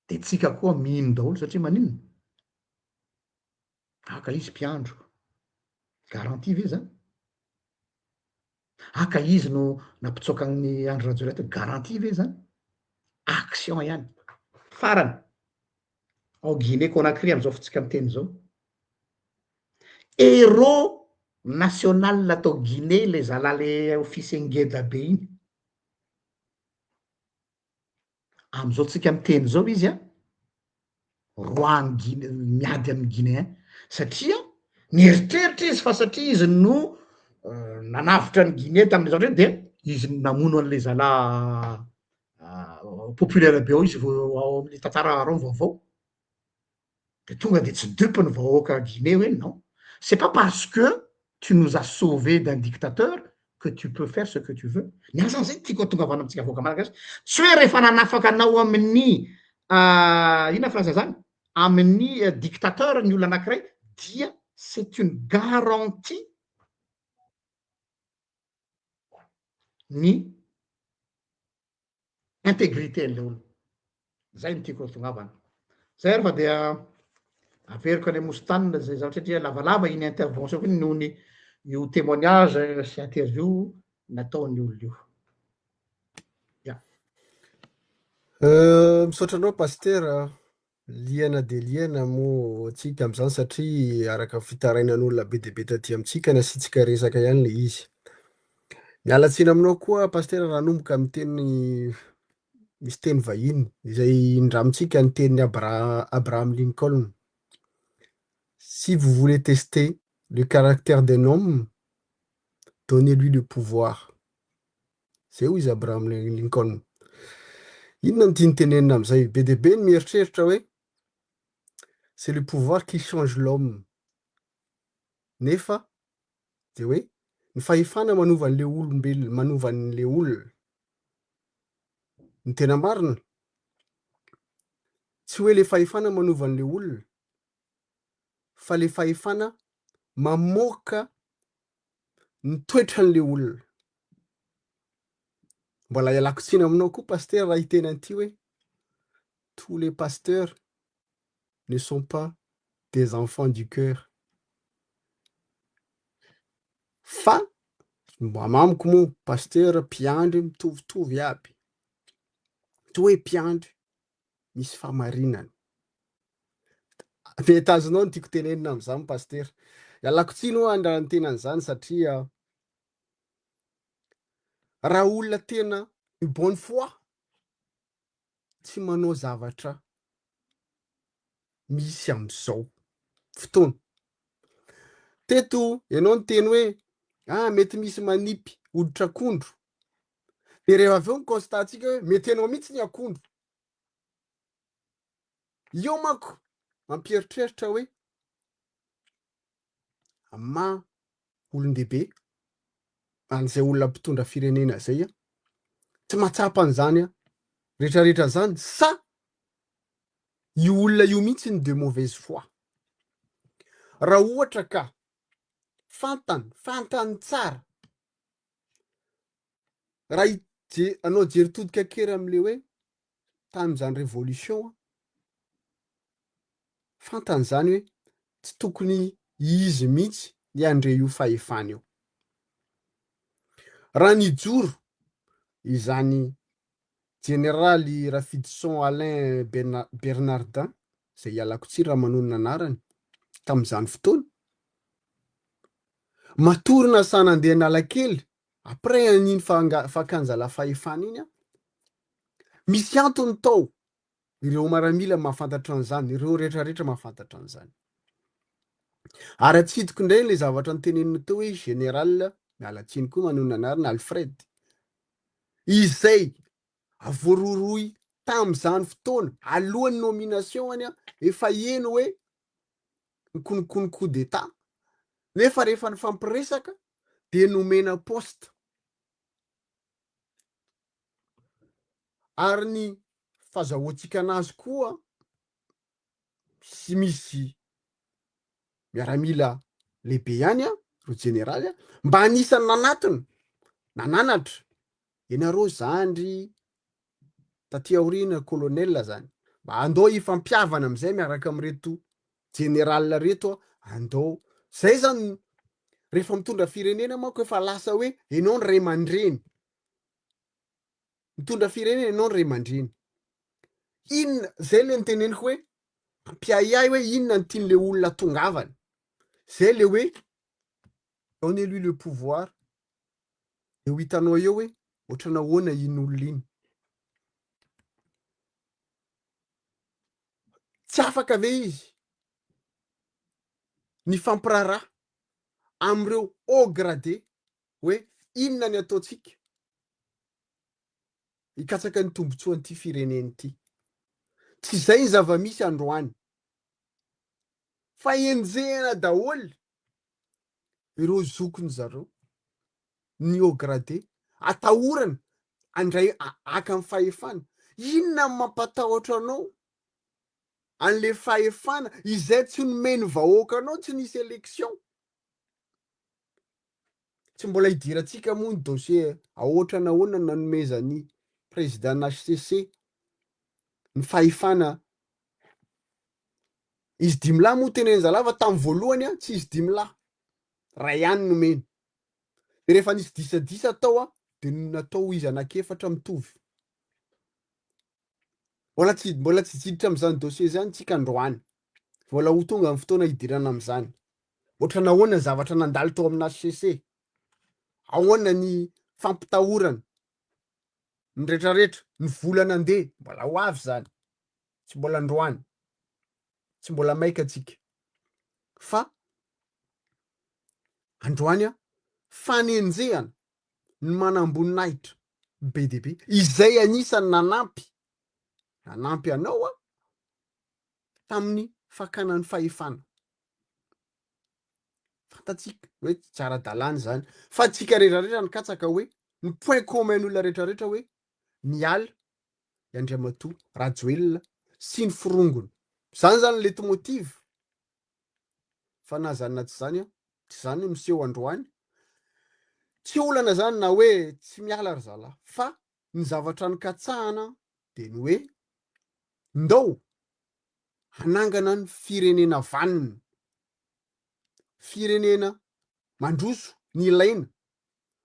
de tsika koa mino daholo satria maninona aka izy mpiandro garantie ve zany aka izy no nampitsokan'ny Andry Rajoelina garantie ve zany action ihany farany en Guinée Conakry am'izao fotsika miteny zao héros national atao Guinée le zala le office ngeda be iny am'izao tsika miteny zao izy a roany Guinée miady amin'ny Guinéen satria nieritreritra izy fa satria izy no nanavitra ny Guinée tamin'le zao de izy namono an'le zala populaire be ao izy ao amin'ny tantara arao vaovao de tonga de tsy dupy ny vahoaka Guinée hoe non c'est pas parce que tu nous as sauvé d'un dictateur que tu peux faire ce que tu veux ny azany zay tiako atongavana amitsika vahoaka malagasy tsy hoe rehefa nanafaka anao amin'ny ina fraza zany amin'ny dictateur ny olona anankiray dia c'est une garantie ny intégrité an'le olo zay ny tiako atongavana zay ary fa dia averiko any Mostanina zay zavatra satria lavalava iny intervention ko noho ny io témoignage sy interview nataony olo io ya misaotra anao paster liana de liana mo tsika am'izany satria araka fitarainan'olona be de be taty amitsika na sitsika resaka ihany le izy mialatsiny aminao koa paster raha nomboka amy teny misy teny vahiny izay ndramitsika ny teny Abraham Lincoln. Si vous voulez tester le caractère d'un homme, donnez-lui le pouvoir. C'est où Abraham Lincoln? Inona ny tiany tenenina am'izay be de be ny mieritreritra hoe c'est le pouvoir qui change l'homme. Nefa de hoe ny fahefana manova an'le olombelona, manova an'le olona. Ny tena marina tsy hoe le fahefana manova an'le olona fa le fahefana mamoaka ny toetran'le olona. Mbola ialako tsiny aminao koa paster raha hiteny an'ity hoe tous les pasteurs ne sont pas des enfants du cœur. Fa mba mamiko moa paster mpiandry mitovitovy aby. Tsy hoe mpiandry misy famarinana. Metazonao ny tiako tenenina am'izany paster. Ialako tsiny ho andra ny tenan'izany satria raha olona tena une bonne foi tsy manao zavatra misy am'izao fotoana teto ianao ny teny hoe mety misy manipy hoditra akondro de rehefa avy eo ny constatsika hoe mety ianao mihitsy ny akondro. Io manko mampieritreritra hoe olon-dehibe an'izay olona mpitondra firenena zay tsy matsapa an'izany rehetrarehetra zany sa io olona io mihitsy ny de mauvaise foi. Raha ohatra ka fantany tsara raha anao jery todika kery am'le hoe tamin'izany révolution fantany zany hoe tsy tokony izy mihitsy ny andre io fahefana io. Raha nijoro izany généraly Rafidson Alain Bernardin zay ialako tsiny raha manonona anarany tamin'izany fotoana matorina sanandeha Analakely après an'iny fakanjala fahefana iny misy antony tao. Ireo maramila mahafantatra an'izany, ireo rehetrarehetra mahafantatra an'izany. Ary atsidiko indray le zavatra nytenenina teo hoe général mialatsiny koa manonona anarany Alfred izay voaroroy tamin'izany fotoana alohan'ny nomination efa eno hoe nikonokony coup d'état nefa rehefa nifampiresaka de nomena poste. Ary ny fahazahoantsika anazy koa sy misy miaramila lehibe ihany ro generaly mba anisany nananatra ianareo zandry taty aoriana colonel zany mba andao ifampiavana am'izay miaraka am'reto general reto andao zay zany rehefa mitondra firenena manko efa lasa hoe ianao ny ray aman-dreny mitondra firenena ianao ny ray aman-dreny. Inona zay le niteneniko hoe ampiayay hoe inona ny tian'le olona tongavany zay le hoe donnez lui le pouvoir de ho hitanao eo hoe ohatra nahoana iny olona iny tsy afaka ve izy ny fampiraraha am'ireo haut gradé hoe inona ny ataotsika hikatsaka ny tombotsoan'ity fireneny ity. Tsy zay ny zava-misy androany fa enjehana daholo ireo zokony zareo ny haut gradé atahorana andray aka amin'ny fahefana. Inona mampatahotra anao an'le fahefana izay tsy nomeny vahoaka anao tsy nisy élection. Tsy mbola hidirantsika moa ny dossier ahoatra nahoana nanomezany président HCC ny fahefana izy 5 lahy moa teneny zalava tamin'ny voalohany tsy izy 5 lahy ray ihany nomeny de rehefa nisy disadisa tao de natao izy anakefatra mitovy. Mbola tsy jiditra am'izany dossier zany tsika androany vola ho tonga amin'ny fotoana hidirana am'izany. Ohatra nahoana zavatra nandalo tao amin'ny HCC ahoana ny fampitahorana ny rehetrarehetra ny vola nandeha mbola ho avy zany tsy mbola androany tsy mbola maika atsika fa androany fanenjehana ny manamboninahitra be dia be izay anisany nanampy anao tamin'ny fakanan'ny fahefana. Fantatsika hoe tsy ara-dalàna zany fa tsika rehetrarehetra nikatsaka hoe ny point commun olona rehetrarehetra hoe miala i Andriamatoa Rajoelina sy ny firongony. Zany leitmotiv fa na zany na tsy zany tsy zany miseho androany tsy olana zany na hoe tsy miala ry zalahy fa ny zavatra nikatsahana de ny hoe ndao hanangana ny firenena vanina firenena mandroso ny ilaina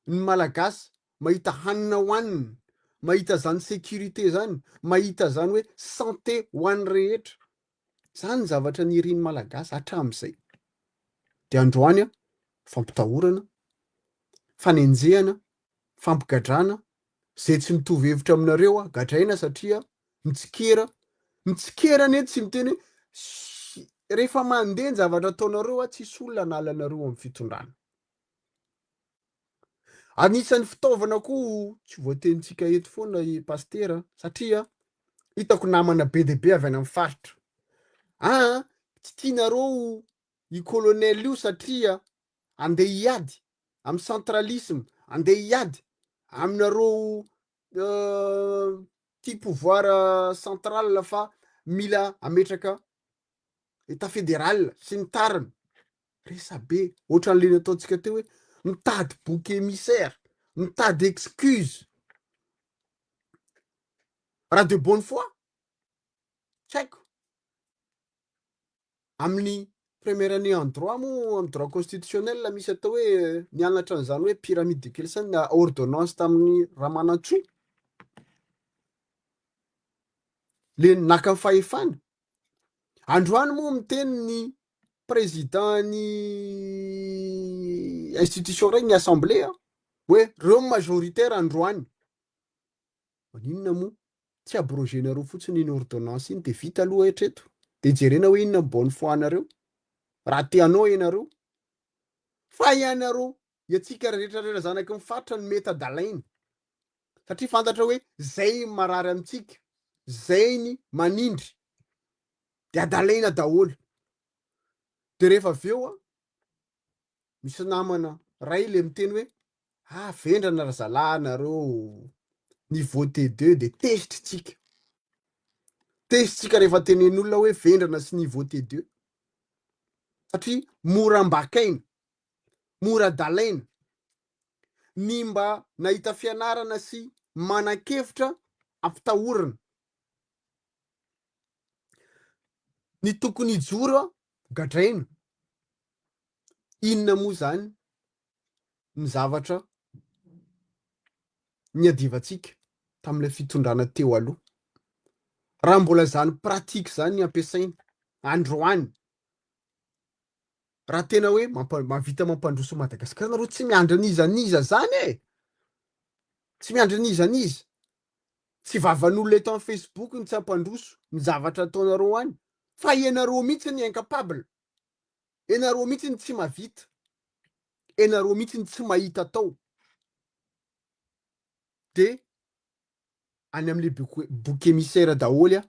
ny malagasy mahita hanina hohanina mahita zany sécurité zany mahita zany hoe santé ho an'ny rehetra zany zavatra niriny malagasy hatramin'izay de androany fampitahorana fanenjehana fampigadrana zay tsy mitovy hevitra aminareo gadraina satria mitsikera ane tsy miteny rehefa mandeha ny zavatra ataonareo tsisy olona analanareo amin'ny fitondrana. Anisan'ny fitaovana koa tsy voatenintsika eto foana i pastera satria hitako namana be dia be avy any amin'ny faritra. Tsy tianareo i colonel io satria andeha hiady amin'ny centralisme, andeha hiady aminareo tia pouvoir central fa mila ametraka état fédéral sy ny tariny. Resabe ohatran'le ataontsika teo hoe mitady bouc émissaire, mitady excuse. Raha de bonne foi, tsy haiko. Amin'ny première année en droit moa amin'ny droit constitutionnel misy atao hoe nianatra an'izany hoe pyramide de Kelsen na ordonnance tamin'ny Ramanantsoa. Le naka amin'ny fahefana. Androany moa miteny ny président ny institution regny ny assemblée hoe reo majoritaire androany. Inona moa tsy abrogenareo fotsiny iny ordonnance iny de vita aloha hatreto. De jerena hoe inona bonne foi anareo raha tianao ianareo. Fa ianareo iatsika rehetra zanaky ny faritra ny mety adalainy satria fantatra hoe zay marary amintsika, zay ny manindry de adalaina daholo. De rehefa aveo misy namana ray le miteny hoe vendrana ry zalahy nareo niveau T2 de tesitritsika. Tesitsika rehefa tenen'olona hoe vendrana sy niveau T2 satria mora ambakaina, mora dalaina ny mba nahita fianarana sy manan-kevitra ampitahorana. Ny tokony hijoro gadraina. Inona moa zany ny zavatra niadivantsika tamin'ilay fitondrana teo aloha. Raha mbola zany pratika zany ny ampiasaina androany, raha tena hoe mahavita mampandroso Madagasikara nareo tsy miandry an'izaniza zany tsy miandry an'izaniza. Tsy vavan'olona eto amin'ny Facebook ny tsy ampandroso ny zavatra ataonareo any fa ianareo mihitsy ny incapable, ianareo mihitsy ny tsy mahavita, ianareo mihitsy ny tsy mahita tao. De any amin'le bouc émissaire daholo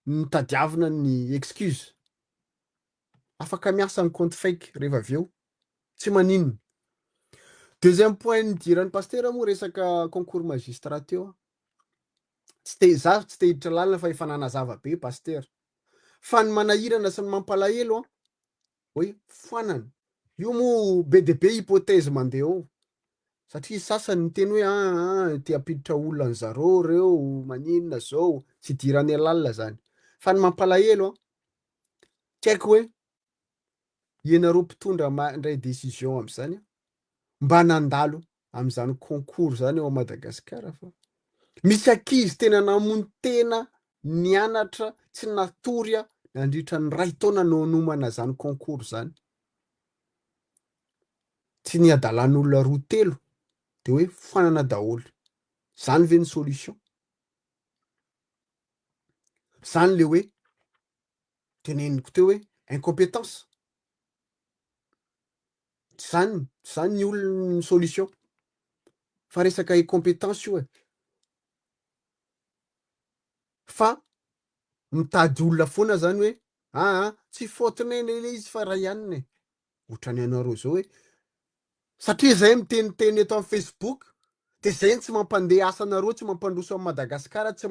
nitadiavina ny excuse. Afaka miasa ny compte fake rehefa aveo tsy maninona. Deuxième point nidiran'ny pastera moa resaka concours magistrat teo. Tsy te hiditra lalina fa efa nanazava be pastera. Fa ny manahirana sy ny mampalahelo hoe foanana. Io moa be de be hypothèse mandeha ao. Satria sasany miteny hoe te hampiditra olona ny zareo reo maninona zao, tsy idirany lalina zany. Fa ny mampalahelo tsy haiko hoe ianareo mpitondra mandray décision amin'izany mba nandalo amin'izany concours zany ao Madagasikara fa misy ankizy tena namony tena nianatra tsy natory nandritra ny ray taona no nomana zany concours zany. Tsy niadalan'olona roa telo de hoe foanana daholo. Zany ve ny solution? Zany le hoe teneniko teo hoe incompétence. Zany ny olona ny solution. Fa resaka incompétence io fa mitady olona foana zany hoe tsy faute-nay le izy fa ray ihany. Ohatrany anareo zao hoe satria zay miteniteny eto amin'ny Facebook de zay tsy mampandeha asanareo, tsy mampandroso amin'ny Madagasikara, tsy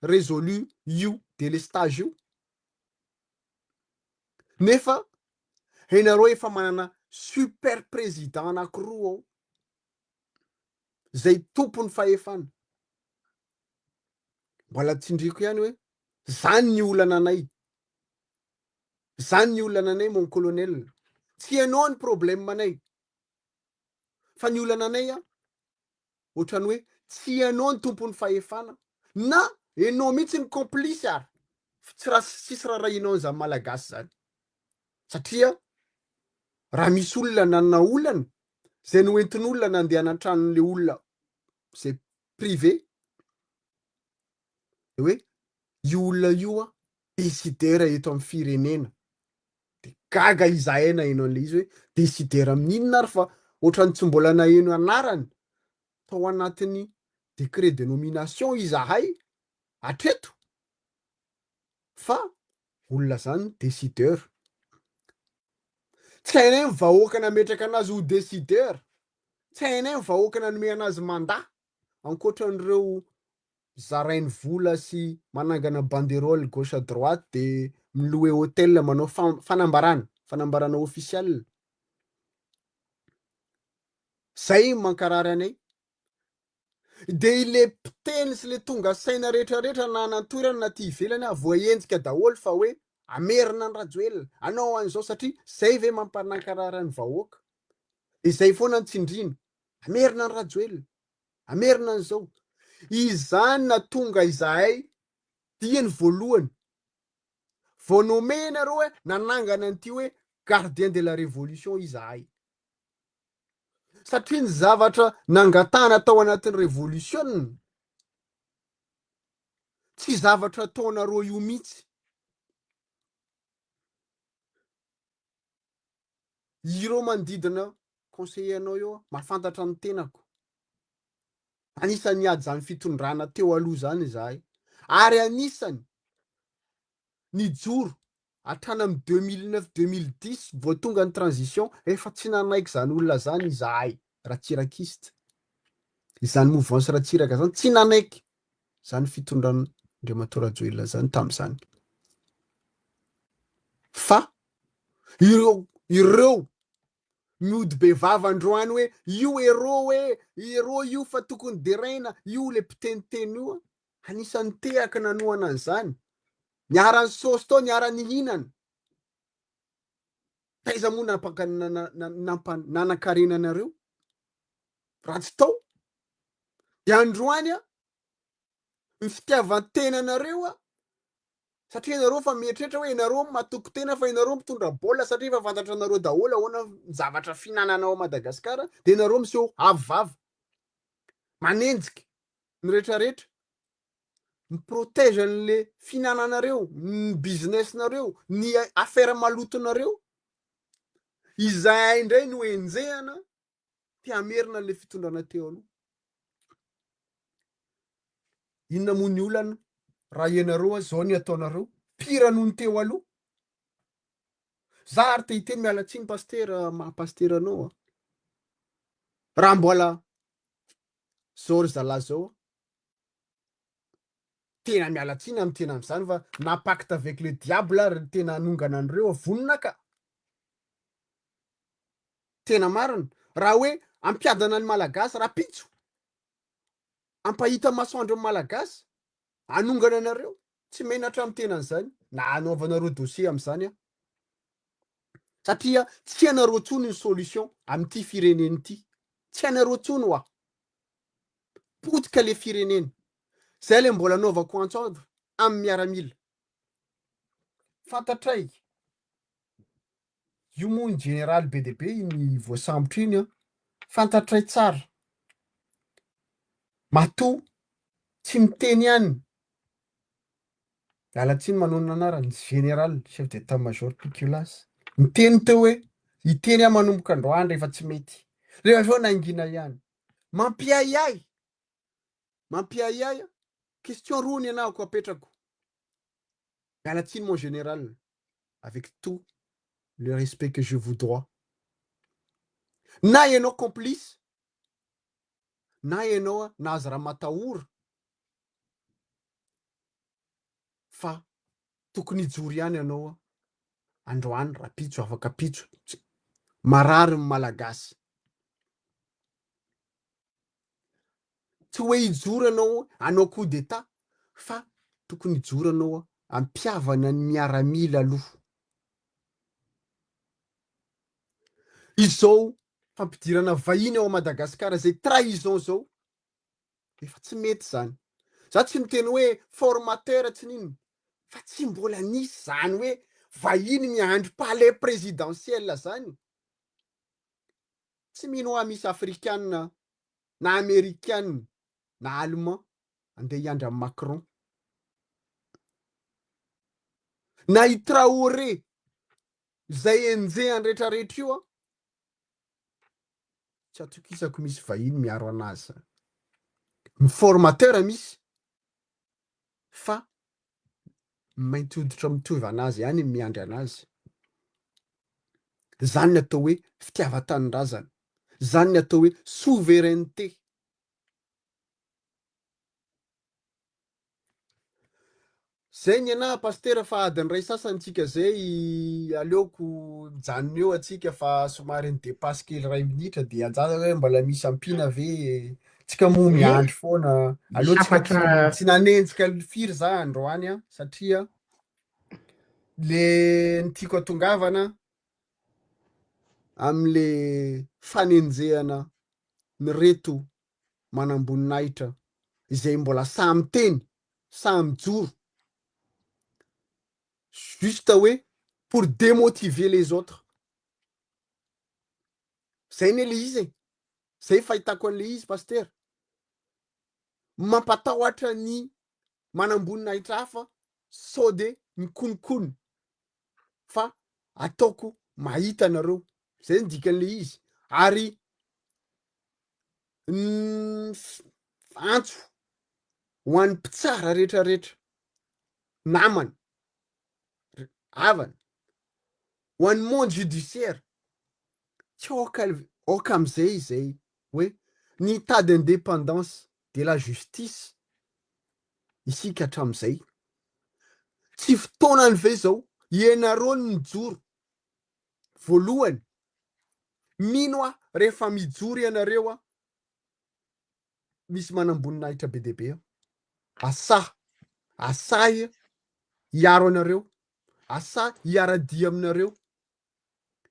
résolu io délestage io. Nefa ianareo efa manana super président anankiroa ao zay tompony fahefana. Mbola tsindriko ihany hoe zany ny olana anay. Zany ny olana anay mon colonel. Tsy ianao ny problème anay. Fa ny olana anay ohatrany hoe tsy ianao ny tompony fahefana na ianao mihitsy ny complice ary. Tsisy rarahinao an'izany malagasy zany. Satria raha misy olona nanana olana zay noentin'olona nandeha anatranon'le olona zay privé de hoe io olona io desidera eto amin'ny firenena de gaga izahay naheno an'le izy hoe desidera amin'inona ary fa ohatrany tsy mbola naheno anarany tao anatin'ny décret de nomination izahay hatreto fa olona zany décideur tsy hainay ny vahoaka nametraka anazy ho décideur tsy hainay ny vahoaka nanome anazy mandat ankoatran'ireo zarainy vola sy manangana banderole gauche à droite de miloe hôtel manao fanambarana officiel zay mankarary anay de ile mpiteny sy le tonga saina rehetrarehetra na nantorana na ty ivelany voaenjika daholo fa hoe amerina ny Rajoelina anao an'izao satria zay ve mampanankarary ny vahoaka izay foana ny tsindrina amerina ny Rajoelina amerina an'izao izany na tonga izahay diany voalohany vao nomena nareo hoe nanangana an'ity hoe gardien de la révolution izahay satria ny zavatra nangatana tao anatin'ny révolution tsy zavatra ataonareo io mihitsy ireo manodidina conseiller anao eo mahafantatra ny tenako anisany ady zany fitondrana teo aloha zany izahay ary anisany nijoro hatrany amin'ny 2009-2010 vao tonga ny transition efa tsy nanaiky zany olona zany izahay Ratsirakista izany mouvance Ratsiraka zany tsy nanaiky zany fitondrana Andriamatoa Rajoelina zany tam'izany fa ireo miody bevava androany hoe io ero io fa tokony derena io le mpiteniteny io anisany tehaka nanoana an'izany niarany sosy tao niarany hinana taiza moa nanankarena anareo ratsy tao de androany ny fitiavan-tena anareo satria nareo fa mieritreritra hoe nareo matoky tena fa nareo mitondra baolina satria fa fantatra nareo daholo ahoana zavatra finananao Madagasikara de nareo miseho avivava manenjika ny rehetrarehetra miprotège an'le finananareo ny business nareo ny affaire malotonareo izahay indray no enjehana ty amerina le fitondrana teo aloha inona moa ny olana raha ianareo zao ny ataonareo pira noho ny teo aloha za ary te hiteny mialatsiny pastera mahapastera anao raha mbola zao ry zalahy zao tena mialatsiny amin'ny tena am'izany fa napacte avec le diable ary tena anongana an'ireo vonona ka tena marina raha hoe ampiadana ny malagasy rapitso ampahita masoandro amin'ny malagasy anongana anareo tsy menatra amin'ny tenan'izany na anaovanareo dossier am'izany satria tsy anareo tsony ny solution amin'ity fireneny ity tsy anareo tsony hoa potika le firenena zay le mbola anaovako antsoandro amin'ny miaramila fantatray io moa ny général be de be ny voasambotra iny fantatray tsara matoa tsy miteny ihany mialatsiny manao anarany général chef d'état major Piquelas miteny teo hoe hiteny manomboka androany rehefa tsy mety rehefa sao naingina ihany mampiayay question roa ny anahako apetrako mialatsiny mon général avec tout le respect que je vous dois na ianao complice na ianao nahazo raha matahora fa tokony hijoro ihany ianao androany rapitso afaka pitso marary ny malagasy tsy hoe hijoro anao anao coup d'état fa tokony hijoro anao ampiavana ny miaramila aloha izao fampidirana vahiny ao Madagasikara zay trahison zao efa tsy mety zany za tsy miteny hoe formateur tsy nino fa tsy mbola nisy zany hoe vahiny miandry palais présidentiel zany tsy mino hoa misy afrikanina na amérikanina na allemand andeha hiandry amin'ny Macron na i Traoré zay enjehan rehetrarehetra io a tsy atokisako misy vahiny miaro anazy ny formateur misy fa mainty hoditra mitovy anazy ihany miandry anazy zany ny atao hoe fitiavan-tanindrazana zany ny atao hoe souveraineté zay ny anahy pasteur fa adiny ray sasany tsika zay aleoko mijanona eo atsika fa somary nidepasy kely ray minitra de anjara hoe mbola misy ampina ve tsika moa miandry foana aleotsika tsy nanenjika firy za androany a satria le ny tiako atongavana am'le fanenjehana ny reto manamboninahitra izay mbola samy teny samy joro juste hoe pour démotiver les autres zay ny le izy zay fahitako an'le izy pasteur mampatahotra ny manamboninahitra hafa sao de mikonokono fa ataoko mahita anareo zay ny dikan'le izy ary antso ho an'ny mpitsara rehetrarehetra namany havany ho an'ny monde judiciaire tsy aoka am'izay zay hoe ny tas d'indépendance de la justice isika hatram'izay tsy fotoanany ve zao ianareo ny mijoro voalohany mino a rehefa mijoro ianareo a misy manamboninahitra be deabe asah hiaro anareo asa hiaradia aminareo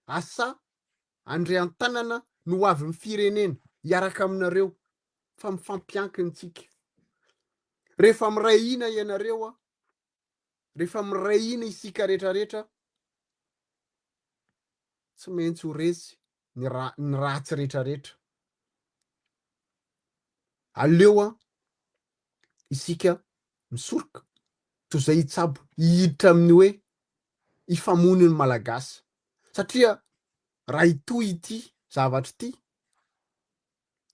asa andre an-tanana no ho avy ny firenena hiaraka aminareo fa mifampiankiny tsika rehefa miray ina ianareo a rehefa miray ina isika rehetrarehetra tsy maintsy ho resy ny ratsy rehetrarehetra aleo a isika misoroka toy zay hitsabo hihiditra amin'ny hoe ifamony ny malagasy satria raha itoy ity zavatra ity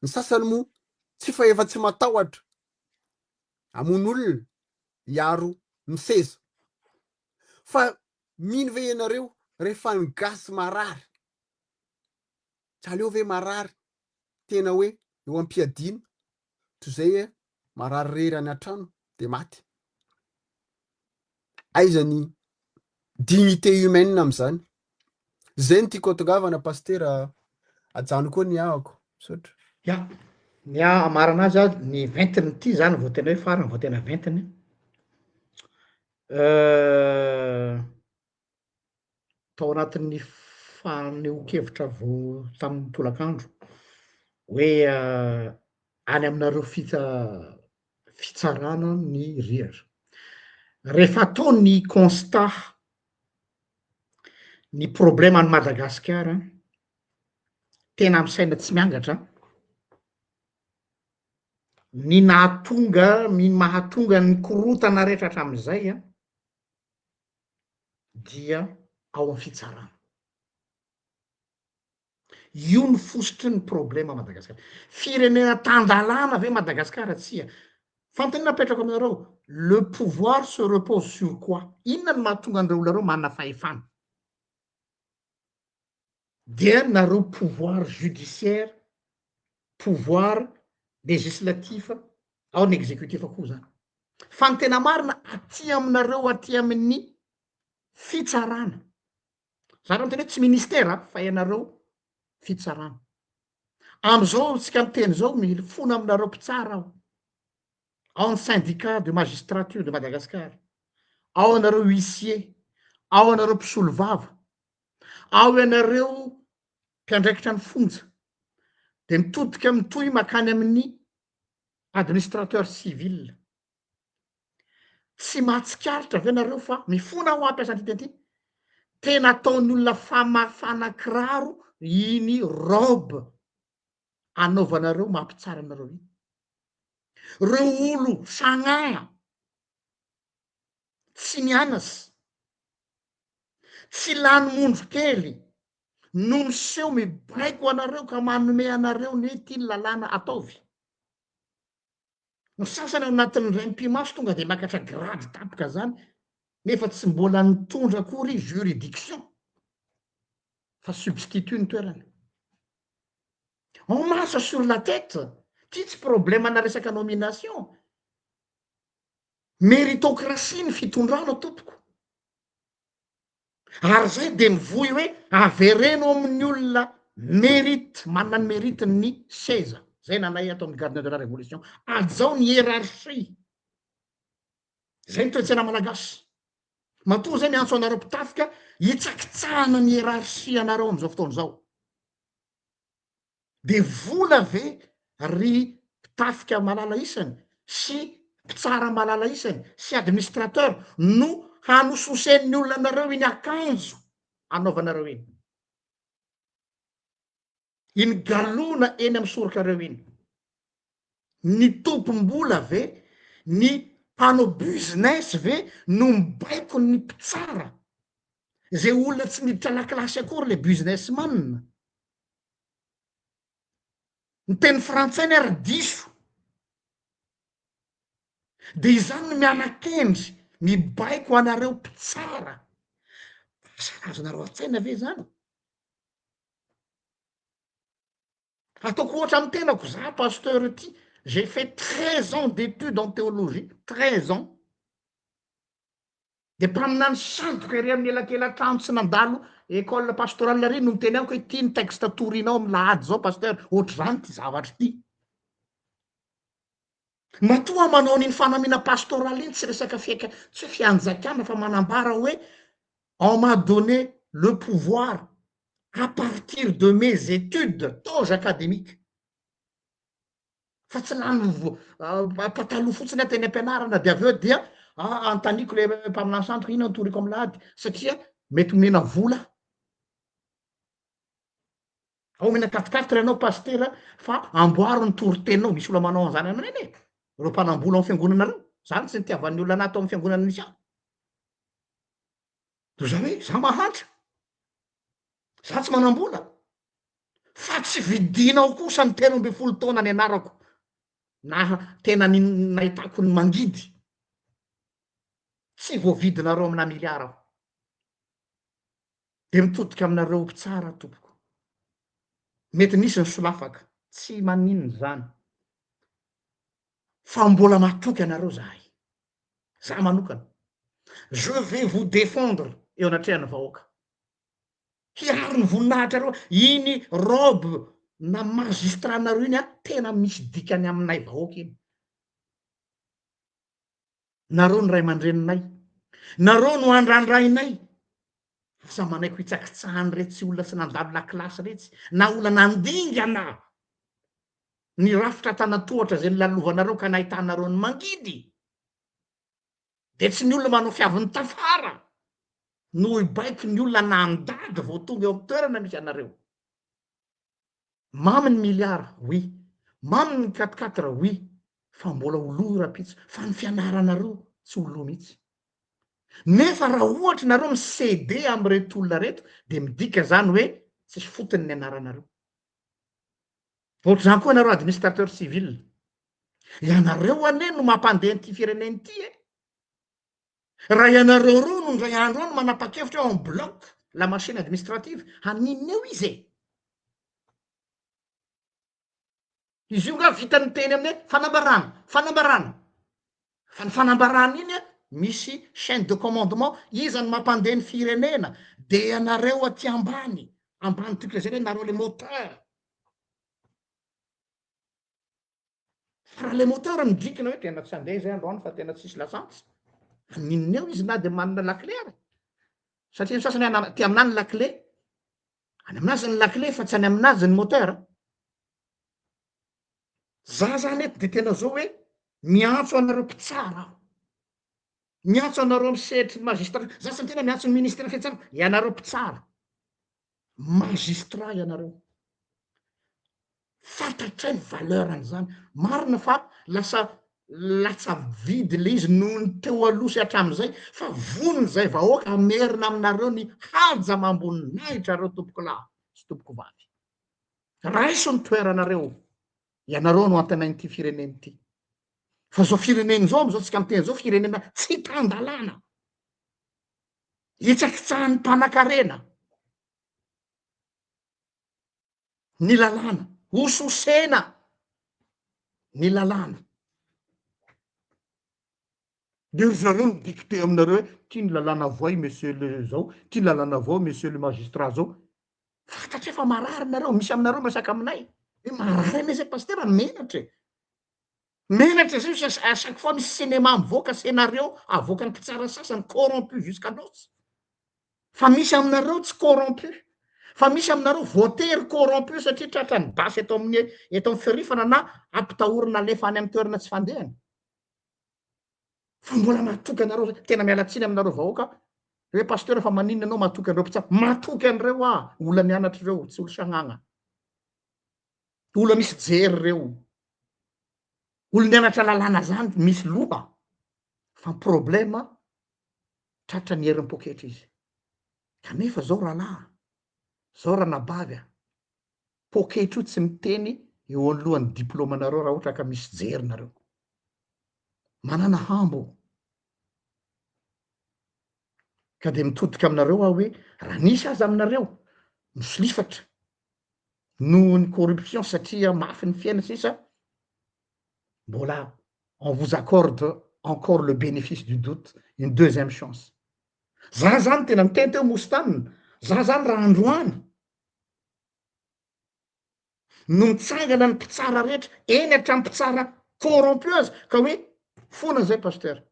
ny sasany moa tsy fa efa tsy matahotra amon'olona hiaro ny seza fa mino ve ianareo rehefa ny gasy marary tsy aleo ve marary tena hoe eo am-piadiana toy zay marary rery any an-trano de maty aiza ny dignité humaine am'izany zay ny tiako atongavana pasteur ajano koa ny ahako misaotra ya ny amarana azy a ny ventiny ity zany vao tena hoe farany vao tena ventiny tao anatin'ny faneho-kevitra vao tamin'ny tolakandro hoe any aminareo fitsarana ny rihatra rehefa atao ny constat ny problème any Madagasikara tena amy saina tsy miangatra ny mahatonga ny korotana rehetra hatram'izay a dia ao amin'ny fitsarana io ny fositry ny problema Madagasikara firenena tandalana ave Madagasikara tsia fantanina apetrako aminareo le pouvoir se repose sur quoi inona ny mahatonga andreo olona reo manana fahefana dia nareo pouvoir judiciaire pouvoir législatif ao ny exécutif koa zany fa ny tena marina aty aminareo aty amin'ny fitsarana zany anteny hoe tsy ministera fa ianareo fitsarana am'izao tsika miteny zao mifona aminareo mpitsara aho ao ny syndicat de magistrature de Madagasikara ao anareo huissier ao anareo mpisolo vava ao ianareo mpiandraikitra ny fonja de mitodika mitohy makany amin'ny administrateur civil tsy mahatsikaritra ave nareo fa mifona ho ampiasany teny ty tena ataony olona famafana kiraro iny robe anaovanareo mampitsara anareo iny reo olo fagnaia tsy nianasy tsy lany mondro kely no miseho mibaiko anareo ka manome anareo ny hoe ty ny lalàna ataovy. Ny sasany ao anatin'ny raim-pimaso tonga de makatra grady tapika zany nefa tsy mbola nitondra akory juridiction fa substitut ny toerany. On marche sur la tête. Ty tsy problème ana resaka nomination. Méritocratie ny fitondrana tompoko. Ary zay de mivoy hoe avereno amin'ny olona mérite, manana ny mérite ny seza. Zay nanay atao amin'ny gardien de la révolution. Ajao ny hiérarchie. Zay ny toe-tsaina malagasy. Matoa zay miantso anareo mpitafika hitsakitsahana ny hiérarchie anareo am'izao fotoana zao. De vola ve ry mpitafika malala isany sy mpitsara malala isany sy administrateur no hanososen'ny olona anareo iny akanjo anaovanareo iny. Iny galona eny amy sorokareo iny. Ny tompom-bola ve, ny mpanao business ve no mibaiko ny mpitsara. Zay olona tsy miditra lakilasy akory le businessman. Ny teny frantsay ny ary diso. De izany no mianakendry mibaiko anareo mpitsara. Sarazonareo an-tsaina ve zany? Ataoko ohatra amy tenako za pasteur ty, j'ai fait 13 ans d'études en théologie, 13 ans. De mpaminany sandoka ery amin'ny elakelan-trano tsy nandalo école pastorale ary no miteny amiko hoe ty ny texte torinao amy lahady zao pasteur, ohatr'izany ty zavatry ty. Matoa manao an'iny fanamina pastoraly iny tsy resaka fiaika, tsy hoe fianjakana fa manambara hoe on m'a donné le pouvoir à partir de mes études toz académiques. Fa tsy lany pataloha fotsiny ateny am-pianarana de aveo dia antaniko le mpaminany sandoka iny antoriko amy lahady satria mety omena vola. Ao omena 4-4 ianao pasteur fa amboaro ny toritenao, misy olo manao an'izany aminay ane. Reo mpanambola amy fiangonanareo, zany tsy nitiavan'ny olona anahy tao amy fiangonana misy ahy. To zany hoe za mahantra, za tsy manambola, fa tsy vidinao kosa ny 13 taona ny anarako na tena nahitako ny mangidy. Tsy voavidinareo amina miliara aho. De mitodika aminareo mpitsara tompoko. Mety nisy ny solafaka, tsy maninona zany. Fa mbola matoky anareo zahay. Za manokana. Je vais vous défendre eo anatrehan'ny vahoaka. Hiaro ny voninahitra reo, iny robe na magistranareo iny tena misy dikany aminay vahoaka iny. Nareo ny ray aman-dreninay, nareo no andrandrainay. Asa manaiko hitsakitsahany retsy olona tsy nandalo lakilasy retsy, na olona nandingana ny rafitra tanatohatra zay nilalovanareo ka nahitanareo ny mangidy. De tsy ny olona manao fiaviny tafara no hibaiko ny olona nandady vao tonga eo amy toerana misy anareo. Mamy ny miliara, oui. Mamy ny 4-4, oui. Fa mbola olo rapitso, fa ny fianaranareo tsy olo mihitsy. Nefa raha ohatra nareo misede amy reto olona reto, de midika zany hoe tsisy fotony ny anaranareo. Ohatr'izany koa nareo administrateur civil. Ianareo ane no mampandeha ty fireneny ty e. Raha ianareo reo no ndray andro any manapa-kevitra eo en bloc la machine administrative, haninona eo izy e? Izy io nga vitany teny aminay fanambarana. Fa ny fanambarana iny misy chaîne de commandement, iza ny mampandeha ny firenena, de ianareo aty ambany tukle zay nareo le moteur. Raha le moteur midikina hoe tena tsy andeha zay androany fa tena tsisy lasantsy. Aninona eo izy na de manana lakile ary. Satria ny sasany ty aminazy ny lakile. Any aminazy ny lakile fa tsy any aminazy ny moteur. Za zany eto de tena zao hoe miantso anareo mpitsara aho. Miantso anareo amy sehatry magistrat. Za tsy tena miantso ny ministère fiatsara, ianareo mpitsara. Magistrat ianareo. Fantatray ny valeur an'izany. Marina fa lasa latsa vidy le izy noho ny teo alosy hatramin'izay fa vonony zay vahoaka amerina aminareo ny haja mamboninahitra reo tompoko lahy sy tompoko vavy raiso ny toeranareo ianareo no antanain'ity fireneny ity fa zao fireneny zao am'izao tsika miteny zao firenena tsy tandalana itsakitsahan'ny mpanan-karena ny lalàna ososena ny lalàna de ry zareo ny dicté aminareo hoe tia ny lalàna voay monsieur le zao tia ny lalàna avao monsieur le magistrat zao fantatry efa marary nareo misy aminareo masaka aminay hoe marary ane zay pastera menatra zay chaque fois misy cinéma mivoaka scénario avoaka ny mpitsara sasany corrompu jusqu'à noce fa misy aminareo tsy corrompu fa misy aminareo voatery corrompu satria tratrany basy eto amin'ny firifana na ampitahorina alefa any amin'ny toerana tsy fandehany fa mbola matoky anareo tena mialatsiny aminareo vahoaka hoe pasteur fa maninona anao matoky an'ireo mpitsara matoky an'ireo ola mianatra ireo tsy olo sagnagna ola misy jery reo olo mianatra lalàna zany misy loha fa problema tratra ny herin'ny poketra izy kanefa zao rahalahy zao ranabavy poketra io tsy miteny eo anolohan'ny diplômanareo raha ohatra ka misy jerinareo manana hambo ka de mitodika aminareo aho hoe raha nisy aza aminareo misolifatra noho ny corruption satria mafy ny fiaina sisa mbola on vous accorde encore le bénéfice du doute une deuxième chance za zany tena miteny teo mostanina za zany raha androany no mitsangana ny mpitsara rehetra eny hatramin'ny mpitsara corrompu azy ka hoe fona zay pasteur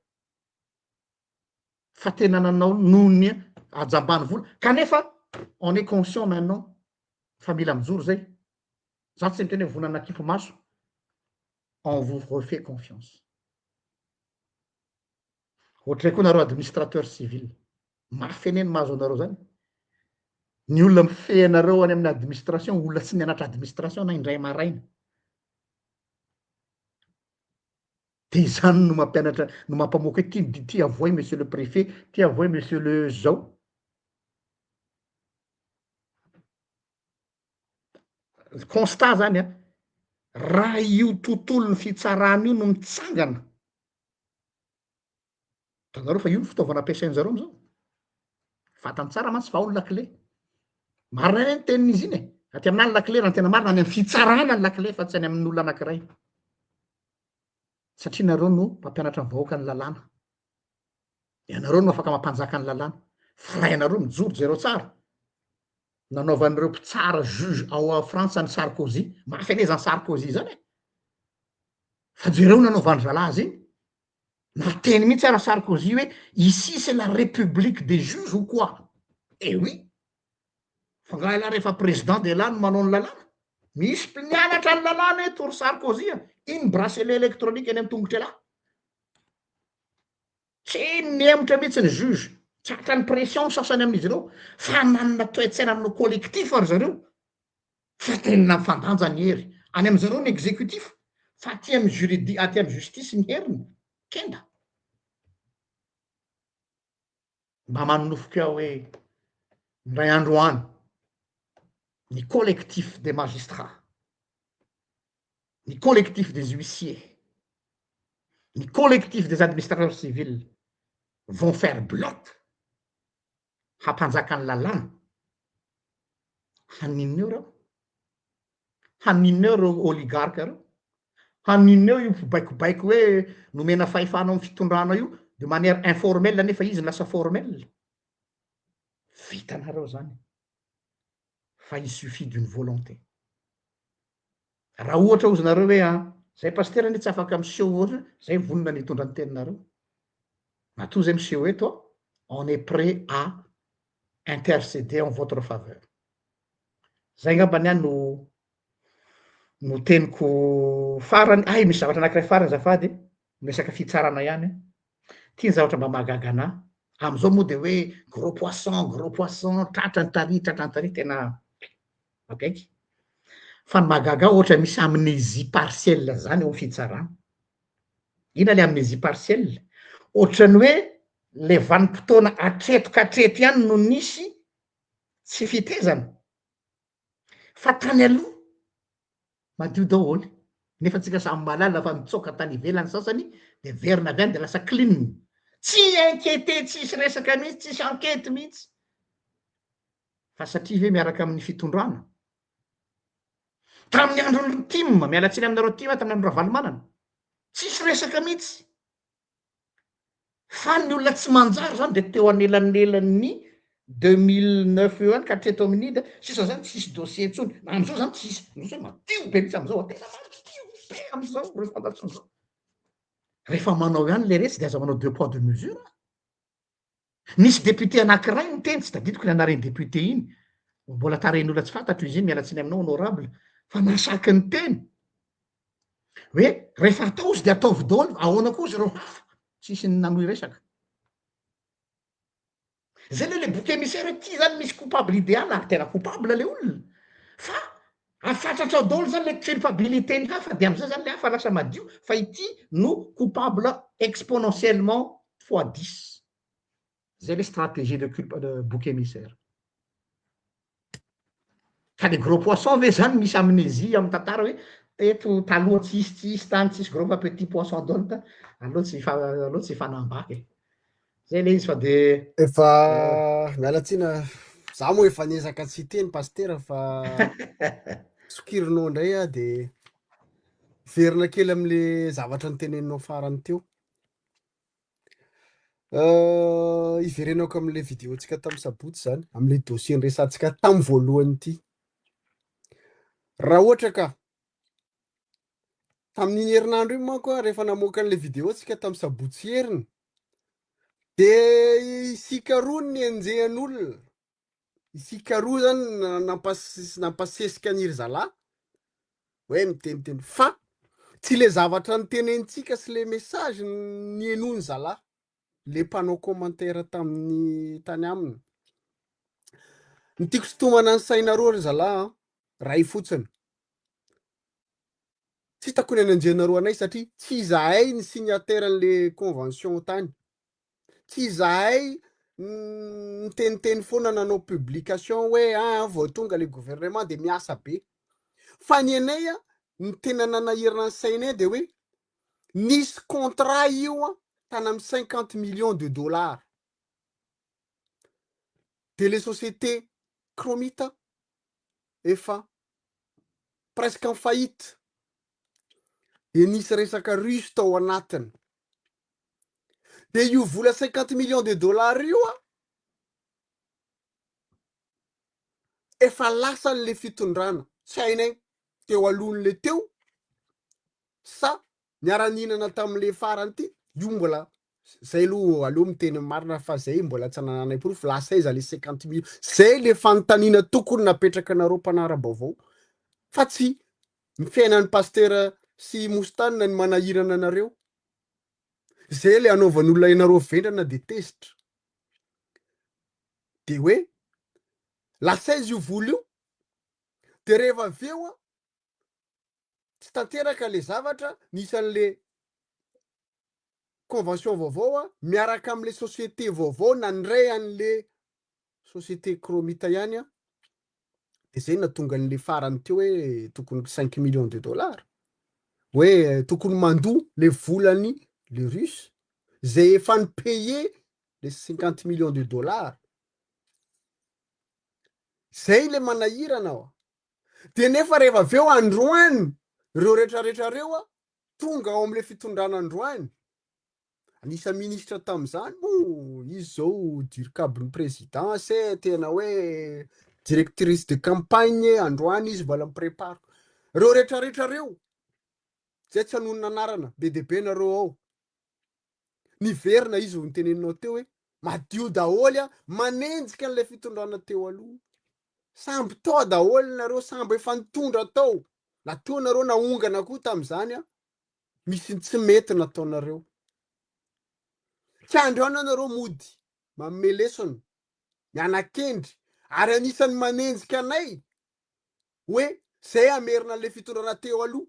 fa tena nanao noho ny ajambany vola kanefa on est conscient maintenant fa mila mijoro zay za tsy miteny hoe vonana kipo maso on vous refait confiance ohatray koa nareo administrateur civil mafy eneny mahazo anareo zany ny olona mifehy anareo any amin'ny administration olona tsy nianatra administration na indray maraina de izany no mampianatra no mampamoaka hoe ty avoay monsieur le préfet ty avoay monsieur le zao constat zany raha io tontolo ny fitsarana io no mitsangana tanareo fa io ny fitaovana ampiasain'zareo am'izao fatany tsara mantsy fa ao ny lakile marina any ny tenin'izy iny aty aminany lakile raha tena marina any amin'ny fitsarana ny lakile fa tsy any amin'ny olona anankiray satria nareo no mpampianatra ny vahoaka ny lalàna ianareo no afaka mampanjaka ny lalàna fa ianareo mijoro jereo tsara nanaovan'ireo mpitsara juge ao frantsa ny Sarkozy mafy ane zany Sarkozy zany fa jereo nanaovany zalazy iny nateny mihitsy ara Sarkozy hoe ici c'est la république des juges ou quoi eh oui fa nga la rehefa président de là no manao ny lalàna misy mpinianatra ny lalàna eto ry Sarkozy iny bracelet électronique eny amin'ny tongotra lahy tsy niemotra mihitsy ny juge tratra ny pression sasany amin'izy ireo fa manana toe-tsaina amin'ny collectif ary zareo fa tenina mifandanja ny hery any am'zareo ny exécutif fa aty amy juridique aty amy justice ny heriny kenda mba manonofiky ao hoe ndray androany ny collectif des magistrats ny collectif des huissiers ny collectif des administrateurs civils vont faire bloc hampanjaka ny lalàna haninoneo reo haninoneo reo oligarque reo haninoneo io fibaikobaiko hoe nomena fahefana amin'ny fitondrana io de manière informelle nefa izy lasa formelle vitanareo zany fa il suffit d'une volonté raha ohatra ozy nareo hoe zay pasteur ane tsy afaka miseho ohatra zay vonona ny hitondra ny teninareo matoa zay miseho eto on est prêt à intercéder en votre faveur zay ngambany any no teniko farany misy zavatra anakiray farany zafady miresaka fitsarana ihany tia ny zavatra mba mahagaga anah am'izao moa de hoe gros poisson tratrany tary tena magaiky fa ny mahagaga ohatra misy amnésie partielle zany eo fitsarana ina le amnésie partielle ohatrany hoe le vanim-potoana atreto ihany no nisy tsy fitezana fa tany aloha madio daholy nefa tsika samy malala fa mitsoka tany ivelany sasany de verina avy any de lasa clean tsy inquiété tsisy resaka mihitsy tsisy enquête mihitsy fa satria hoe miaraka amin'ny fitondrana tamin'ny andron'ny tim mialatsiny aminareo tima tamin'ny andro ravalomanana tsisy resaka mihitsy fa ny olona tsy manjary zany de teo anelan'elan'ny 2009 eo any ka hatreto amin'ny da sisa zany tsisy dossier ntsony na am'izao zany tsisy misy hoe madio be mitsy am'izao tena madio be am'izao refandatsin'izao rehefa manao ihany le resy de aza manao 2 poids 2 mesure nisy député anankiray ny teny tsy tadidiko ny anarany député iny mbola taren'olona tsy fantatro izy iny mialatsiny aminao honorable fa nasaky ny teny hoe rehefa atao izy de ataovy daholo ahoana koa izy reo hafa tsisy ny nanohy resaka zay le bouc émissaire hoe ty zany misy coupable idéal ary tena coupable le olona fa afatratra ao daholo zany le culpabilité ny hafa de am'izay zany le hafa lasa madio fa ity no coupable exponentiellement fois 10 zay le stratégie de bouc émissaire ka le gros poisson ve zany misy amnésie amy tantara hoe teto taloha tsisy tany tsisy gros fa petit poisson daholo ta aloha tsy fanambaky zay le izy fa de efa mialatsina za moa efa niezaka tsy teny pasteur fa sokirinao ndray a de verina kely am'le zavatra nyteneninao farany teo iverenako am'le vidéo tsika tamy sabotsy zany am'le dossier nyresantsika tamy voalohany ity raha ohatra ka tamin'iny herinandro iny manko a rehefa namoaka an'le vidéo tsika tamy sabotsy heriny de isika roa ny enjehan'olona isika roa zany nampasesika aniry zalahy hoe miteniteny fa tsy le zavatra nytenenitsika sy le message ny enony zalahy le mpanao commentaire tamin'ny tany aminy ny tiako sitomana ny sainareo ry zalahy ray fotsiny tsy hitako ny anenjenareo anay satria tsy izahay ny signataire an'le convention tany tsy izahay niteniteny foana nanao publication hoe vao tonga le gouvernement de miasa be fa ny anay a ny tena nanahirana ny sainay de hoe nisy contrat io a tany amy 50 millions de dollars de les sociétés cromita efa presque en faillite de nisy resaka russe tao anatiny de io vola 50 millions de dollars io a efa lasa n'le fitondrana tsy hainay teo alohan'le teo sa niara-ninana tam'le farany ty io mbola zay aloha miteny marina fa zay mbola tsy nananay proof lasa iza le 50 millions zay le fanontaniana tokony napetraka nareo mpanara-baovao fa tsy ny fiainan'ny pasteur sy mostanina ny manahirana anareo zay le anaovan'olona inareo vendrana de tezitra de hoe lasa izy io vola io de rehefa aveo a tsy tanteraka le zavatra nisan'le convention vaovao a miaraka am'le société vaovao nandray an'le société cromita ihany a de zay natonga an'le farany teo hoe tokony 5 millions de dollars hoe tokony mandoa le volany le russe zay efa ny paye le 50 millions de dollars zay le manahirana ao de nefa rehefa aveo androany reo rehetrarehetra reo a tonga ao am'le fitondrana androany anisa ministra tam'izany mo izy zao dirikabin'ny présidence tena hoe directrice de campagne androany izy mbola miprépare reo rehetrarehetra reo zay tsy hanonona anarana be de be nareo ao niverina izy ho niteneninao teo hoe madio daholy a manenjika an'le fitondrana teo aloha samby tao daholy nareo samby efa nitondra tao natao nareo naongana koa tam'izany a misy tsy mety nataonareo tsy androana nareo mody manome lesona mianakendry ary anisany manenjika anay hoe zay amerina le fitondrana teo aloha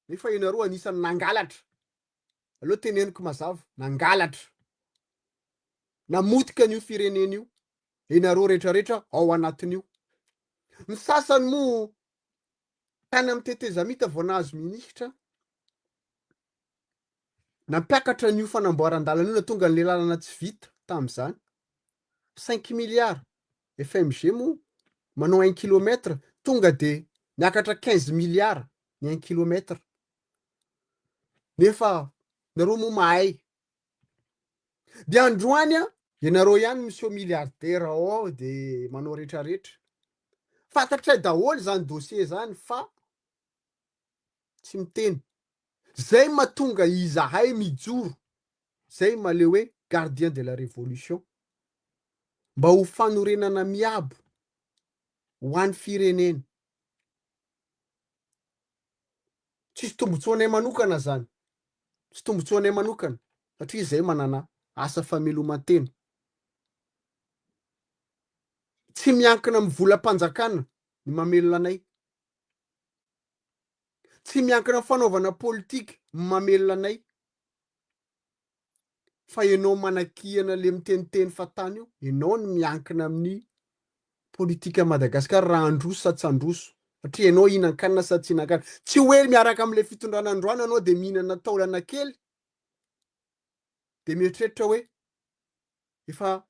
nefa inareo anisany nangalatra aloha teneniko mazava nangalatra namotika an'io firenena io inareo rehetrarehetra ao anatin'io. Ny sasany moa tany amin'ny teteza mita vao nahazo ministra nampiakatra an'io fanamboaran-dalana io na tonga an'le lalana tsy vita tamin'izany 5 milliards. FMG moa manao 1 kilomètre tonga de miakatra 15 milliards ny 1 kilomètre. Nefa nareo moa mahay de androany ianareo ihany monsieur milliardaire ao de manao rehetrarehetra. Fantatray daholo zany dossier zany fa tsy miteny. Zay mahatonga izahay mijoro. Zay male hoe gardien de la révolution. Mba ho fanorenana miabo ho an'ny firenena. Tsisy tombotsoanay manokana zany. Tsy tombotsoanay manokana satria zay manana asa famelomantena. Tsy miankina amin'ny volam-panjakana ny mamelona anay. Tsy miankina amin'ny fanaovana politika mamelona anay. Fa ianao manakihana le miteniteny fatany io, ianao ny miankina amin'ny politika Madagasikara raha androso sa tsy androso. Satria ianao hinan-kanina sa tsy hinan-kanina. Tsy hoe miaraka amin'le fitondrana androany anao de mihinana taolana kely de mieritreritra hoe efa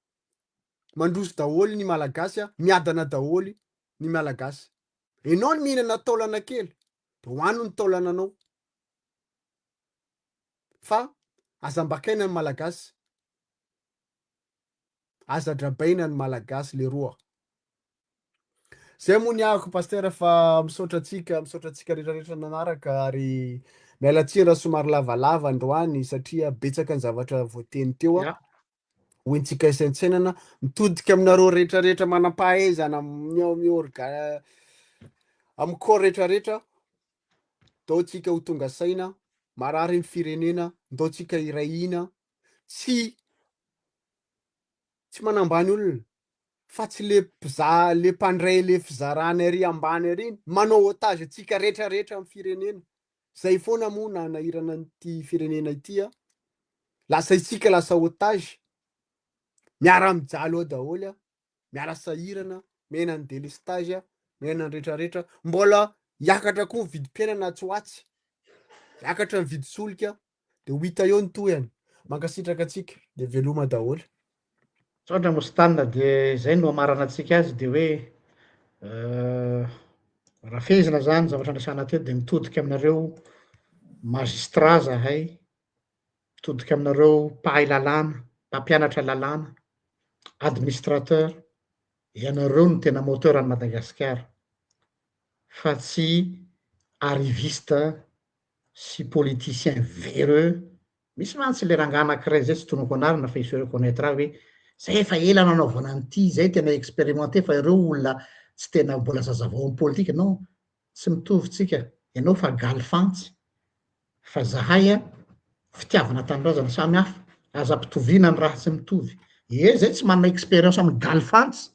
mandroso daholo ny malagasy miadana daholo ny malagasy. Ianao ny mihinana taolana kely de hoano ny taolananao. Fa aza mbakaina ny malagasy, aza drabaina ny malagasy leroa. Zay moa ny ahako pasteur fa misaotra antsika rehetrarehetra nanaraka ary miala tsiny raha somary lavalava androany satria betsaka ny zavatra voateny teo hoentsika isaintsainana mitodika aminareo rehetrarehetra manam-pahaizana amin'ny corps rehetrarehetra. Taotsika ho tonga saina, marary ny firenena, taotsika irahina, tsy manambany olona fa tsy le le mpandray le fizarana ery ambany ery manao otage atsika rehetrarehetra amin'ny firenena. Zay foana moa nanahirana an'ity firenena ity lasa itsika lasa otage. Miara mijaly ao daholo miara sahirana, mena ny délestage, mena ny rehetrarehetra. Mbola hiakatra koa vidim-piainana atsy hiakatra ny vidy solika de ho hita eo ny tohany. Mankasitraka atsika de veloma daholo. Saotra mostanina de zay no amarana antsika azy de hoe rafezina zany zavatra andrasana teo de mitodika aminareo magistrat zahay, mitodika aminareo mpahay lalàna, mpampianatra lalàna, administrateur, ianareo no tena moteur any Madagasikara fa tsy arriviste sy politicien véreux. Misy mantsy le rangahy anankiray zay tsy tonoko anarina fa izy reconnaîtra hoe zay efa ela nanaovana an'ity, zay tena expérimenté fa ireo olona tsy tena mbola zazavao amin'ny politika. Non, tsy mitovy tsika. Ianao fa galifantsy fa zahay fitiavana tanindrazana samy hafa, aza mpitoviana ny raha tsy mitovy. Zay tsy manana expérience amin'ny galifantsy,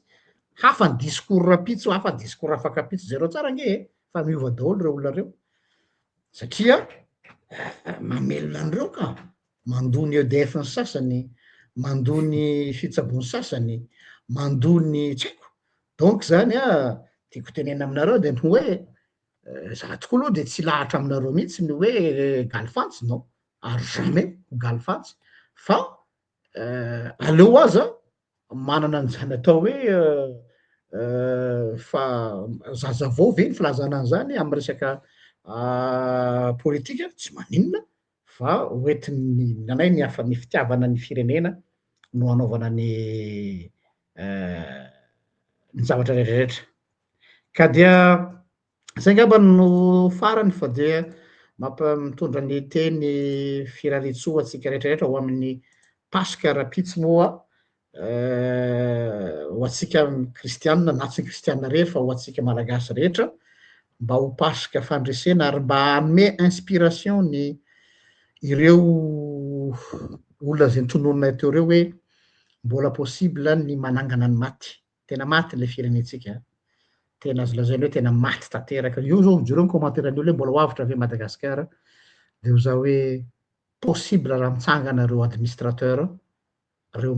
hafa ny discours rapitso, hafa ny discours afakapitso. Zay reo tsara nge fa miova daholo reo olona reo satria mamelona an'ireo ka mandony EDF ny sasany, mandony fitsabony sasany, mandony tsy haiko. Donc zany tiako tenena aminareo de ny hoe za tokoa aloha de tsy lahatra aminareo mihitsy ny hoe galifantsy. Non, ary jamais galifantsy fa aleo aza manana an'izany atao hoe fa zaza vao ve ny filazana an'izany amin'ny resaka politika. Tsy maninona fa hoentin'ny nanay ny hafa ny fitiavana ny firenena no anaovana ny zavatra rehetrarehetra. Ka dia zay ngamba no farany fa dia mitondra ny teny firariantsoa atsika rehetrarehetra ho amin'ny pasika rapitso moa ho atsika kristianina na tsy kristianina rery fa ho atsika malagasy rehetra mba ho pasika fandresena ary mba hanome inspiration ny ireo olona zay nitonononay teo reo hoe mbola possible ny manangana ny maty. Tena maty le firenentsika, tena azo lazaina hoe tena maty tanteraka. Io zao jereo ny commentaire an'olo hoe mbola ho avitra ve Madagasikara de ho zao hoe possible raha mitsangana reo administrateur reo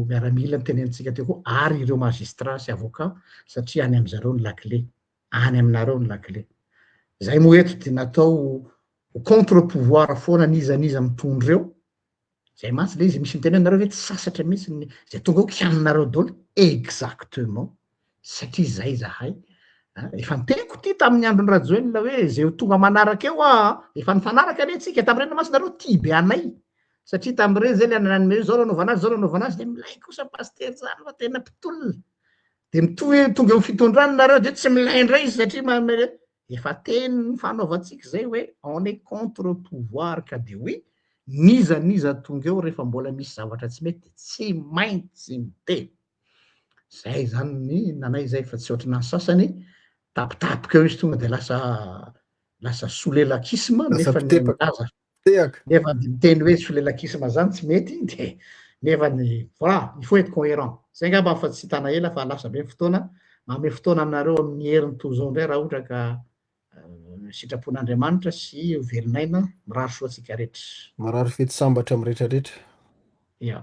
miaramila ny tenenitsika teo koa ary ireo magistrat sy avocat satria any am'zareo ny lakle any aminareo ny lakle zay moa eto de natao contre pouvoir foana nizaniza mitondreo zay mantsy le izy misy mitenenareo hoe tsy sasatra mihitsy zay tonga ho kianinareo dolo exactement satria zay zahay efa niteko ty tamin'ny androny rajoenina hoe zay tonga manaraka eo efa nifanaraka ane tsika tam'ireny masinareo ty be anay satria tam'ireny zay le anananymeo zao zao nanaovanazy de milay kosa paster zany fa tena mpitolona de mitohy tonga eo fitondrany nareo de tsy milay indray izy satria efa teny ny fanaovantsika zay hoe on est contre pouvoir ka de oui niza tonga eo rehefa mbola misy zavatra tsy mety tsy maintsy miteny zay zany ny nanay zay fa tsy ohatry ny sasany tapitapoka eo izy tonga de lasa solelakisma nefa ny milaza nefa miteny hoe solelakisma zany tsy mety de nefa ny voilà il faut être cohérent zay ngamba fa tsy hitana ela fa lasa be ny fotoana mame fotoana aminareo amin'ny heriny toy zao ndray raha ohatra ka sitrapon'Andriamanitra sy velinaina mirary soa antsika rehetra marary fety sambatra amy rehetrarehetra ia